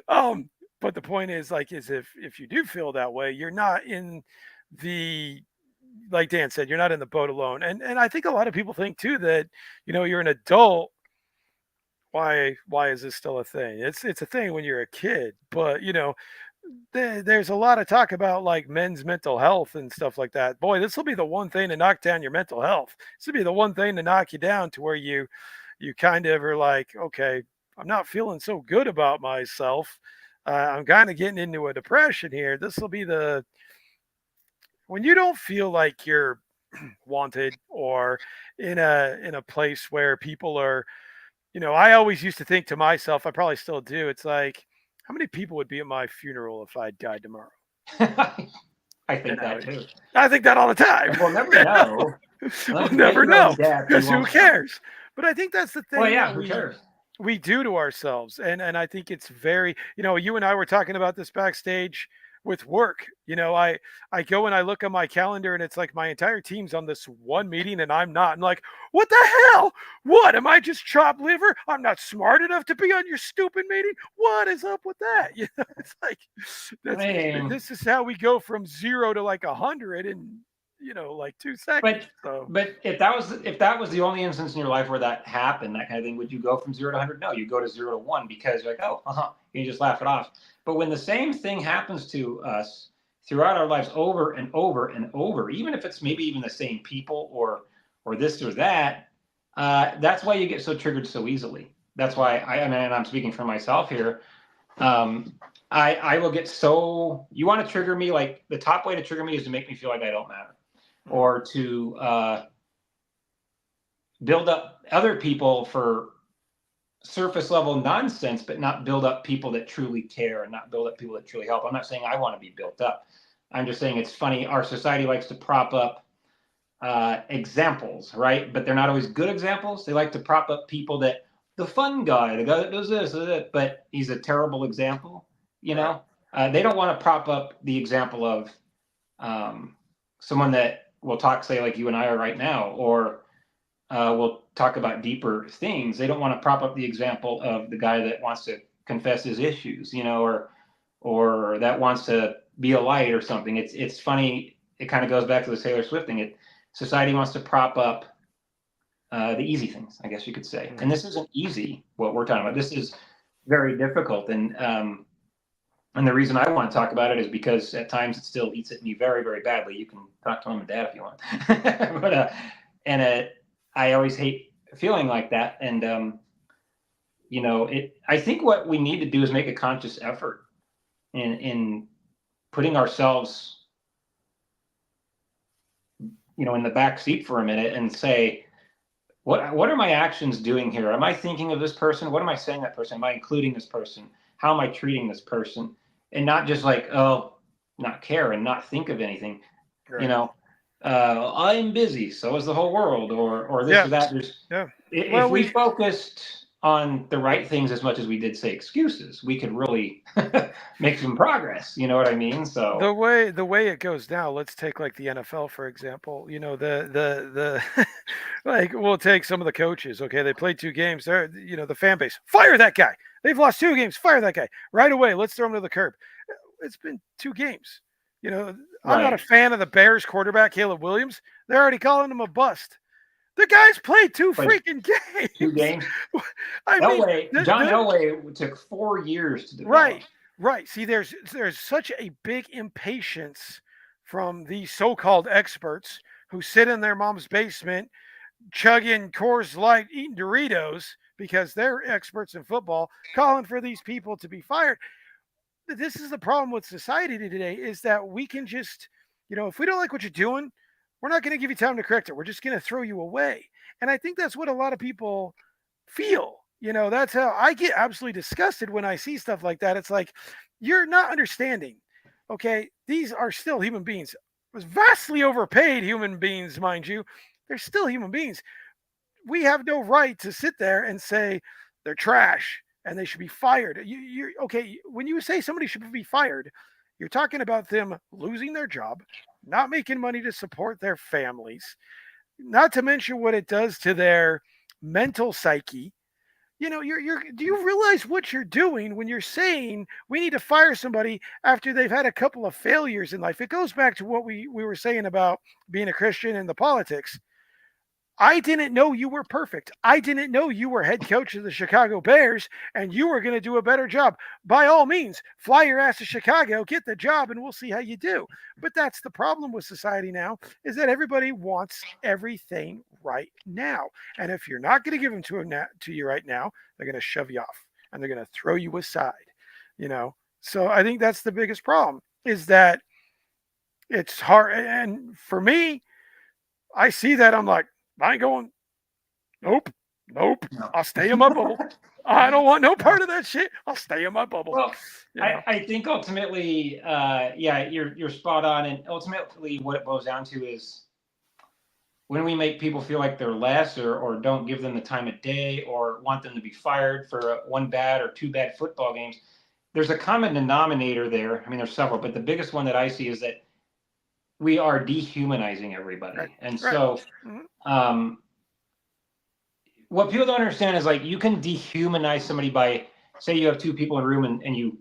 A: um, but the point is like is if you do feel that way, you're not in the like Dan said, you're not in the boat alone. And I think a lot of people think too that, you're an adult. Why is this still a thing? It's a thing when you're a kid, but there's a lot of talk about like men's mental health and stuff like that. Boy, this will be the one thing to knock down your mental health. This will be the one thing to knock you down to where you kind of are like, okay, I'm not feeling so good about myself. I'm kind of getting into a depression here. This will be the when you don't feel like you're wanted or in a place where people are. I always used to think to myself, I probably still do. It's like, how many people would be at my funeral if I died tomorrow?
B: I
A: You
B: think
A: know,
B: that too.
A: I think that all the time.
B: And we'll never know.
A: We'll
B: Unless you get
A: never
B: your own
A: know
B: death, you
A: because who
B: won't know.
A: cares? But I think that's the
B: Well,
A: thing
B: yeah,
A: that
B: who cares?
A: we do to ourselves, and I think it's very. You and I were talking about this backstage with work. I go and I look on my calendar, and it's like my entire team's on this one meeting, and I'm not. I'm like, what the hell? What am I just chopped liver? I'm not smart enough to be on your stupid meeting. What is up with that? It's like
B: I
A: that's
B: mean,
A: this is how we go from 0 to like 100 in like 2 seconds.
B: but
A: So
B: but if that was the only instance in your life where that happened, that kind of thing, would you go from 0 to 100? No, you go to 0 to 1 because you're like, oh, you just laugh it off. But when the same thing happens to us throughout our lives over and over and over, even if it's maybe even the same people or this or that, that's why you get so triggered so easily. That's why I mean, and I'm speaking for myself here. Um, I will get so you want to trigger me, like the top way to trigger me is to make me feel like I don't matter, or to build up other people for surface level nonsense, but not build up people that truly care and not build up people that truly help. I'm not saying I want to be built up. I'm just saying it's funny. Our society likes to prop up examples, right? But they're not always good examples. They like to prop up people that the fun guy, the guy that does this, but he's a terrible example. You
A: right.
B: know, they don't want to prop up the example of someone that will talk, say, like you and I are right now, or we'll talk about deeper things. They don't want to prop up the example of the guy that wants to confess his issues, or that wants to be a light or something. It's funny. It kind of goes back to the Taylor Swift thing. Society wants to prop up the easy things, I guess you could say. And this isn't easy. What we're talking about. This is very difficult. And the reason I want to talk about it is because at times it still eats at me very, very badly. You can talk to mom and dad if you want, but and I always hate feeling like that. And I think what we need to do is make a conscious effort in putting ourselves, in the back seat for a minute and say, what are my actions doing here? Am I thinking of this person? What am I saying to that person? Am I including this person? How am I treating this person? And not just like, oh, not care and not think of anything.
A: Right.
B: I'm busy, so is the whole world, or this
A: Yeah.
B: or that.
A: Yeah.
B: If
A: Well,
B: we focused on the right things as much as we did say excuses, we could really make some progress. You know what I mean?
A: the
B: So
A: way the way it goes now, let's take like the NFL for example. The like we'll take some of the coaches. Okay, they played 2 games. They're the fan base fire that guy. They've lost 2 games. Fire that guy right away. Let's throw him to the curb. It's been 2 games. I'm not a
B: right,
A: fan of the Bears quarterback Caleb Williams. They're already calling him a bust. The guy's played two
B: but
A: freaking
B: 2 games.
A: games. I mean,
B: John Elway took 4 years to develop.
A: right, right. See, there's such a big impatience from these so-called experts who sit in their mom's basement chugging Coors Light, eating Doritos because they're experts in football, calling for these people to be fired. This is the problem with society today is that we can just, if we don't like what you're doing, we're not going to give you time to correct it. We're just going to throw you away. And I think that's what a lot of people feel. That's how I get absolutely disgusted when I see stuff like that. It's like, you're not understanding. Okay. These are still human beings, vastly overpaid human beings, mind you. They're still human beings. We have no right to sit there and say they're trash and they should be fired. You're okay. When you say somebody should be fired, you're talking about them losing their job, not making money to support their families, not to mention what it does to their mental psyche. do you realize what you're doing when you're saying we need to fire somebody after they've had a couple of failures in life? It goes back to what we were saying about being a Christian and the politics. I didn't know you were perfect. I didn't know you were head coach of the Chicago Bears and you were going to do a better job. By all means, fly your ass to Chicago, get the job, and we'll see how you do. But that's the problem with society now is that everybody wants everything right now. And if you're not going to give them to you right now, they're going to shove you off and they're going to throw you aside, you know? So I think that's the biggest problem is that it's hard. And for me, I see that I'm like, I ain't going. Nope. Nope.
B: No.
A: I'll stay in my bubble. I don't want no part of that shit. I'll stay in my bubble.
B: Well,
A: You know.
B: I think ultimately, yeah, you're spot on, and ultimately, what it boils down to is when we make people feel like they're less, or don't give them the time of day, or want them to be fired for one bad or two bad football games. There's a common denominator there. I mean, there's several, but the biggest one that I see is that we are dehumanizing everybody,
A: Right.
B: and
A: Right.
B: so.
A: Mm-hmm.
B: What people don't understand is like you can dehumanize somebody by, say you have two people in a room and you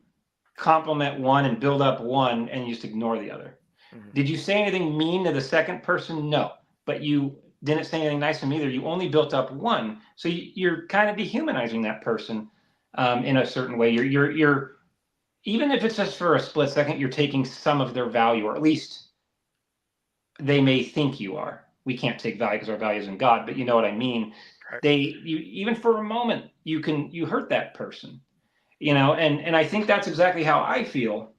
B: compliment one and build up one and you just ignore the other.
A: Mm-hmm.
B: Did you say anything mean to the second person? No, but you didn't say anything nice to them either. You only built up one, so you're kind of dehumanizing that person in a certain way. You're even if it's just for a split second, you're taking some of their value, or at least they may think you are. We can't take value because our value is in God, but you know what I mean.
A: Right.
B: You even for a moment you hurt that person, and I think that's exactly how I feel,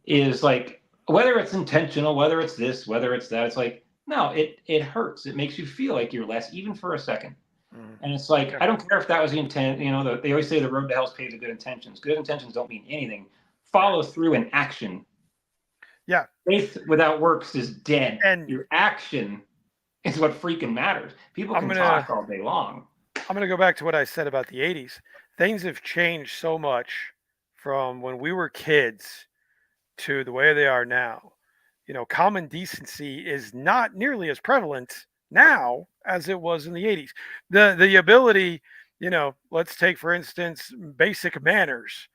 B: is like whether it's intentional, whether it's this, whether it's that, it's like no, it hurts. It makes you feel like you're less even for a second.
A: Mm-hmm.
B: And it's like
A: Yeah.
B: I don't care if that was the intent. They always say the road to hell is paved with good intentions. Good intentions don't mean anything. Follow through in action.
A: Yeah.
B: Faith without works is dead.
A: And
B: Your action is what freaking matters. People
A: I'm
B: can
A: gonna
B: talk all day long.
A: I'm gonna go back to what I said about the '80s. Things have changed so much from when we were kids to the way they are now. Common decency is not nearly as prevalent now as it was in the '80s. The ability, let's take for instance basic manners.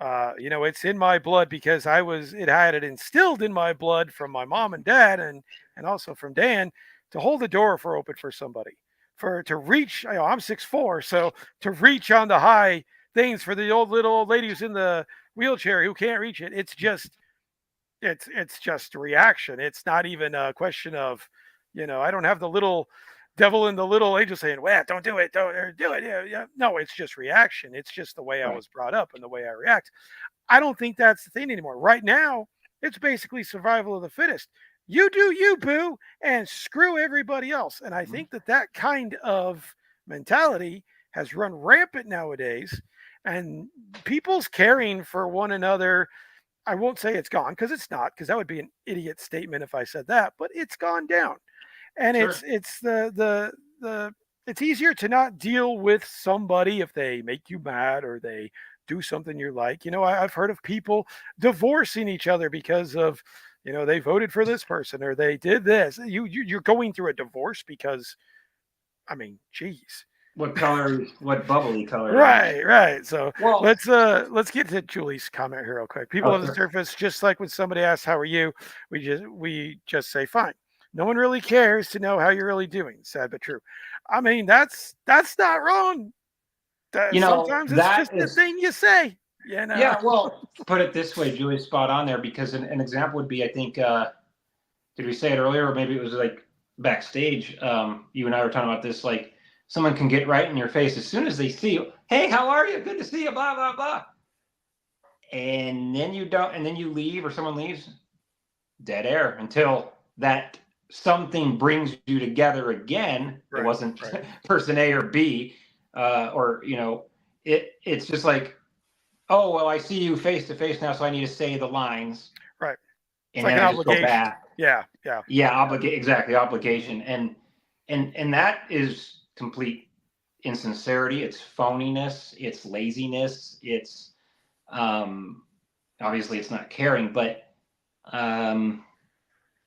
A: It's in my blood because it had it instilled in my blood from my mom and dad and also from Dan to hold the door for open for somebody, to reach. I'm 6'4", so to reach on the high things for the little old lady who's in the wheelchair who can't reach it. It's just a reaction. It's not even a question of, I don't have the little devil in the little angel saying, "Well, don't do it, don't do it." Yeah, yeah. No, it's just reaction. It's just the way I
B: Right.
A: was brought up and the way I react. I don't think that's the thing anymore. Right now, it's basically survival of the fittest. You do you, boo, and screw everybody else. And I think that kind of mentality has run rampant nowadays. And people's caring for one another, I won't say it's gone because it's not, because that would be an idiot statement if I said that, but it's gone down. And
B: Sure.
A: it's the it's easier to not deal with somebody if they make you mad or they do something you like. I've heard of people divorcing each other because of, they voted for this person or they did this. You're going through a divorce because, I mean, geez.
B: What bubbly color is it?
A: Right. So
B: Well,
A: let's get to Julie's comment here real quick. People
B: oh,
A: on the
B: sure.
A: surface, just like when somebody asks how are you, we just say fine. No one really cares to know how you're really doing. Sad but true. I mean, that's not wrong. Sometimes it's
B: That
A: just the
B: is,
A: thing you say.
B: yeah, well, put it this way, Julie's spot on there, because an example would be, I think, did we say it earlier, or maybe it was like backstage? You and I were talking about this, like someone can get right in your face as soon as they see you. Hey, how are you? Good to see you. Blah blah blah. And then you don't, and then you leave, or someone leaves. Dead air until that something brings you together again. It
A: Right.
B: wasn't
A: Right.
B: person A or B, or it's just like, oh well, I see you face to face now, so I need to say the lines,
A: Right. It's
B: and
A: like
B: then
A: an
B: I just go
A: obligation.
B: back.
A: Yeah. Yeah.
B: Yeah, exactly, obligation, and that is complete insincerity. It's phoniness. It's laziness. It's obviously it's not caring, but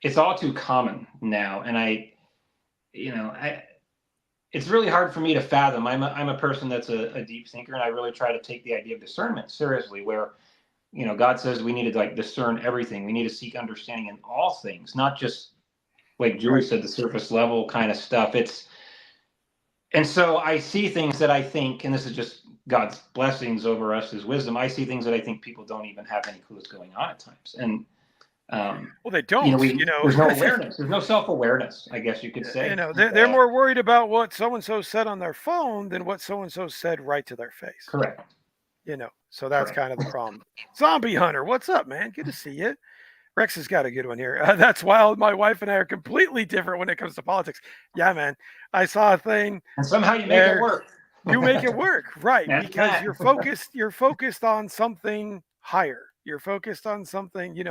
B: it's all too common now. And I it's really hard for me to fathom. I'm a person that's a deep thinker, and I really try to take the idea of discernment seriously. Where God says we need to like discern everything. We need to seek understanding in all things, not just like Julie
A: Right.
B: said, the surface level kind of stuff. And so I see things that I think, and this is just God's blessings over us as wisdom. I see things that I think people don't even have any clue what's going on at times, and
A: Well, they don't.
B: there's no awareness, there's no self-awareness, I guess you could say.
A: They're more worried about what so and so said on their phone than what so and so said right to their face.
B: Correct.
A: So that's
B: Correct.
A: kind of the problem. Zombie Hunter, what's up, man? Good to see you. Rex has got a good one here. That's wild. My wife and I are completely different when it comes to politics. Yeah, man. I saw a thing,
B: and somehow you make it work.
A: You make it work, right?
B: That's
A: Because
B: that.
A: you're focused on something higher. You're focused on something.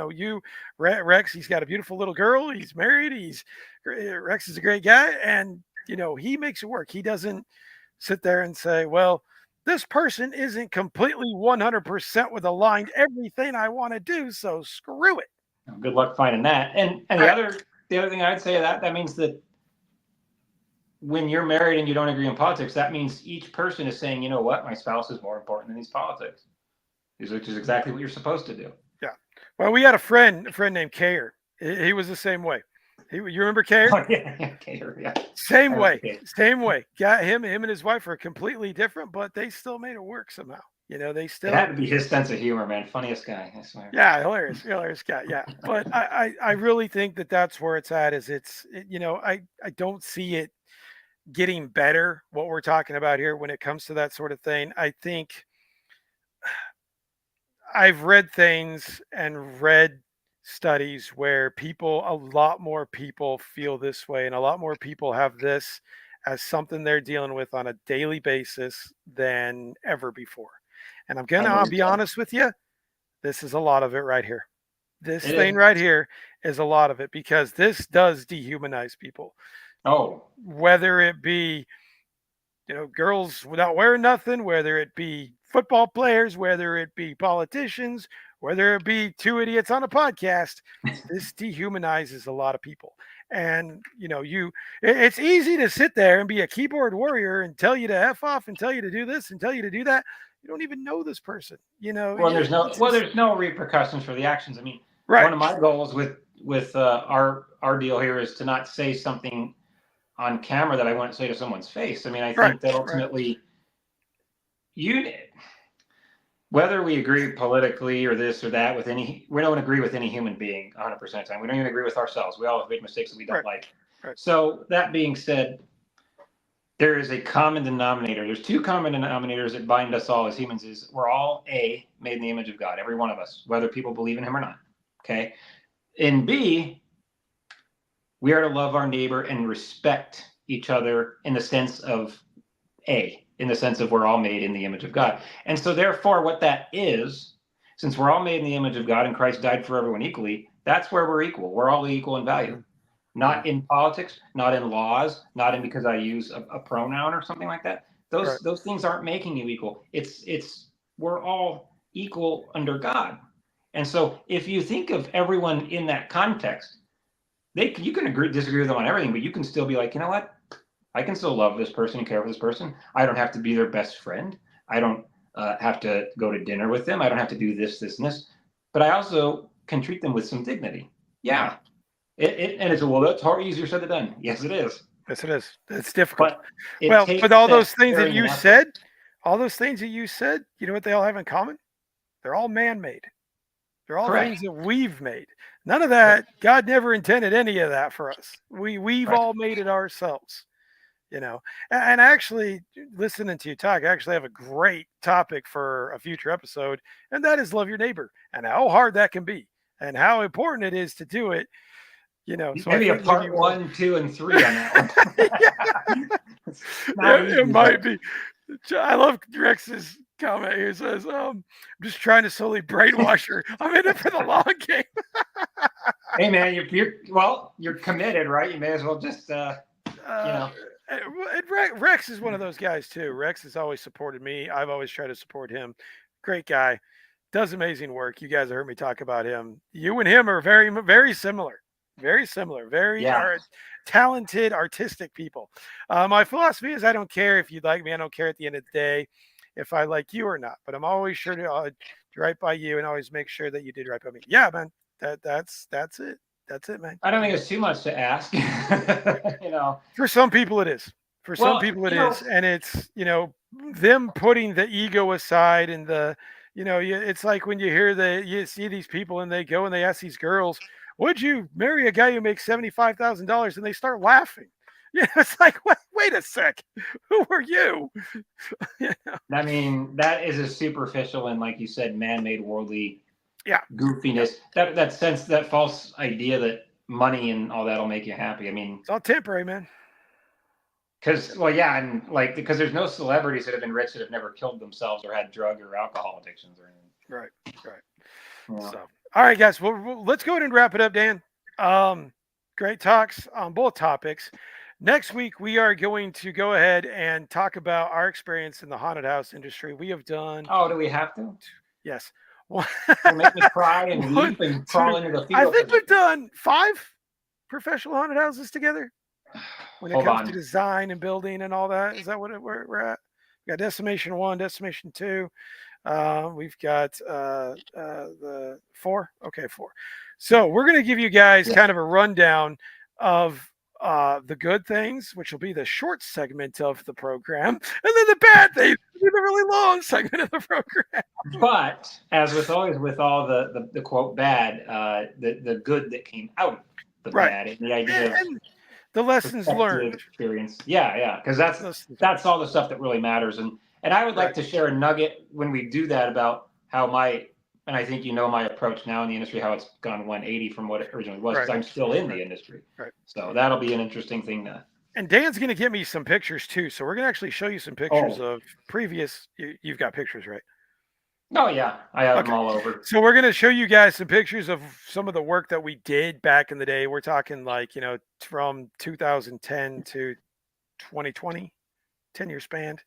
A: Rex. He's got a beautiful little girl. He's married. Rex is a great guy, and he makes it work. He doesn't sit there and say, "Well, this person isn't completely 100% with aligned everything I want to do, so screw it."
B: Good luck finding that. And the other thing I'd say that means that when you're married and you don't agree on politics, that means each person is saying, you know what, my spouse is more important than these politics, which is exactly what you're supposed to do.
A: Yeah. Well, we had a friend named Kayer. He was the same way. You remember Kayer?
B: Oh, yeah, Kayer, yeah.
A: Same way. Got him and his wife are completely different, but they still made it work somehow. They still.
B: It had to be his sense of humor, man. Funniest guy, I swear.
A: Yeah, hilarious guy. Yeah, but I really think that's where it's at. I don't see it getting better. What we're talking about here when it comes to that sort of thing, I think I've read things and read studies where a lot more people feel this way, and a lot more people have this as something they're dealing with on a daily basis than ever before. And I'm gonna be honest with you, this is a lot of it right here. This thing right here is a lot of it, because this does dehumanize people.
B: Oh,
A: whether it be girls without wearing nothing, whether it be football players, whether it be politicians, whether it be two idiots on a podcast, this dehumanizes a lot of people. And it's easy to sit there and be a keyboard warrior and tell you to F off and tell you to do this and tell you to do that. You don't even know this person.
B: Well, there's no repercussions for the actions. I mean,
A: right.
B: One of my goals with our deal here is to not say something on camera that I wouldn't say to someone's face. I mean, I think that ultimately whether we agree politically or this or that we don't agree with any human being 100% of the time. We don't even agree with ourselves. We all have made mistakes that we don't like. Right. So that being said, there is a common denominator. There's two common denominators that bind us all as humans. Is we're all made in the image of God, every one of us, whether people believe in him or not. Okay. And B, we are to love our neighbor and respect each other in the sense of we're all made in the image of God. And so therefore what that is, since we're all made in the image of God and Christ died for everyone equally, that's where we're equal. We're all equal in value. Not in politics, not in laws, not in because I use a pronoun or something like that. Those things aren't making you equal. It's we're all equal under God. And so if you think of everyone in that context, you can disagree with them on everything, but you can still be like, you know what? I can still love this person and care for this person. I don't have to be their best friend. I don't have to go to dinner with them. I don't have to do this, and this. But I also can treat them with some dignity. Yeah. And it's that's hard, easier said than done. Yes, it is.
A: Yes, it is. It's difficult. But all those things that you said, you know what they all have in common? They're all man-made. They're all things that we've made. None of that, God never intended any of that for us. We've all made it ourselves. And actually, listening to you talk, I actually have a great topic for a future episode, and that is love your neighbor and how hard that can be and how important it is to do it.
B: So maybe a part 1, 2, and 3 on that
A: one. It might be. I love Rex's comment. He says, I'm just trying to slowly brainwash her. I'm in it for the long game.
B: Hey man, you're committed, right? You may as well just
A: Rex is one of those guys too. Rex has always supported me. I've always tried to support him. Great guy. Does amazing work. You guys have heard me talk about him. You and him are very, very similar. Very similar. Very
B: Yeah.
A: talented, artistic people. My philosophy is I don't care if you like me. I don't care at the end of the day if I like you or not. But I'm always sure to do right by you and always make sure that you did right by me. Yeah, man. That's it. That's it, man.
B: I don't think it's too much to ask. you know.
A: For some people, it is. For some
B: Well,
A: people, it
B: you know,
A: is, and it's them putting the ego aside and the it's like when you see these people and they go and they ask these girls, "Would you marry a guy who makes $75,000?" and they start laughing. Yeah, it's like, wait a sec, who are you?
B: I mean, that is a superficial and, like you said, man-made worldly
A: Yeah, yeah,
B: goofiness. That sense, that false idea that money and all that'll make you happy. I mean,
A: it's all temporary, man.
B: because well, yeah, and like because there's no celebrities that have been rich that have never killed themselves or had drug or alcohol addictions or anything.
A: Right, right.
B: Yeah.
A: So, all right, guys. Well, let's go ahead and wrap it up, Dan. Um, Great talks on both topics. Next week, we are going to go ahead and talk about our experience in the haunted house industry. We have done,
B: Oh, do we have to?
A: yes, one,
B: It'll make me cry and
A: one,
B: weep and crawl
A: two.
B: into the
A: I
B: fetal
A: think we've
B: position.
A: done 5 professional haunted houses together when it
B: Hold
A: comes to
B: on.
A: design and building and all that. Is that what we're at? We got Decimation 1, Decimation 2. We've got the 4. Okay, 4. So we're going to give you guys
B: Yeah.
A: kind of a rundown of the good things, which will be the short segment of the program, and then the bad things will be the really long segment of the program.
B: But as with always with all the quote bad, the good that came out of the
A: Right.
B: bad and the idea of
A: And the lessons
B: perspective
A: learned.
B: experience. Yeah, because
A: Lessons learned.
B: that's all the stuff that really matters. And I would like
A: Right.
B: to share a nugget when we do that about how my and I think you know my approach now in the industry, how it's gone 180 from what it originally was, because
A: Right.
B: I'm still in
A: Right.
B: the industry.
A: Right.
B: So that'll be an interesting thing to.
A: And Dan's going to give me some pictures too. So we're going to actually show you some pictures
B: Oh,
A: of previous. You've got pictures, right?
B: oh yeah, I have them
A: Okay.
B: all over.
A: So we're going to show you guys some pictures of some of the work that we did back in the day. We're talking like, from 2010 to 2020, 10-year span.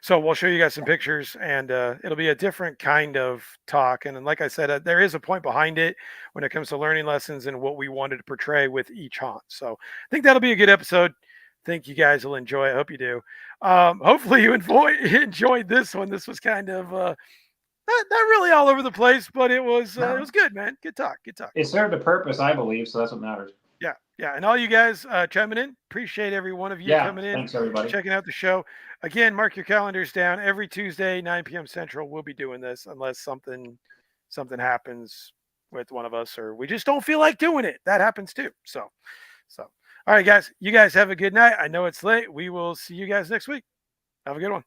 A: So we'll show you guys some pictures and it'll be a different kind of talk. And then, like I said, there is a point behind it when it comes to learning lessons and what we wanted to portray with each haunt. So I think that'll be a good episode. Think you guys will enjoy it. I hope you do. Hopefully you enjoyed this one. This was kind of not really all over the place, but it was
B: No,
A: good, man. Good talk. Good talk.
B: it served a purpose, I believe, so that's what matters.
A: Yeah, yeah. And all you guys chiming in, appreciate every one of you
B: Yeah,
A: coming in,
B: thanks everybody.
A: checking out the show. Again, mark your calendars down. Every Tuesday, 9 p.m. Central, we'll be doing this unless something happens with one of us or we just don't feel like doing it. That happens too. So all right, guys. You guys have a good night. I know it's late. We will see you guys next week. Have a good one.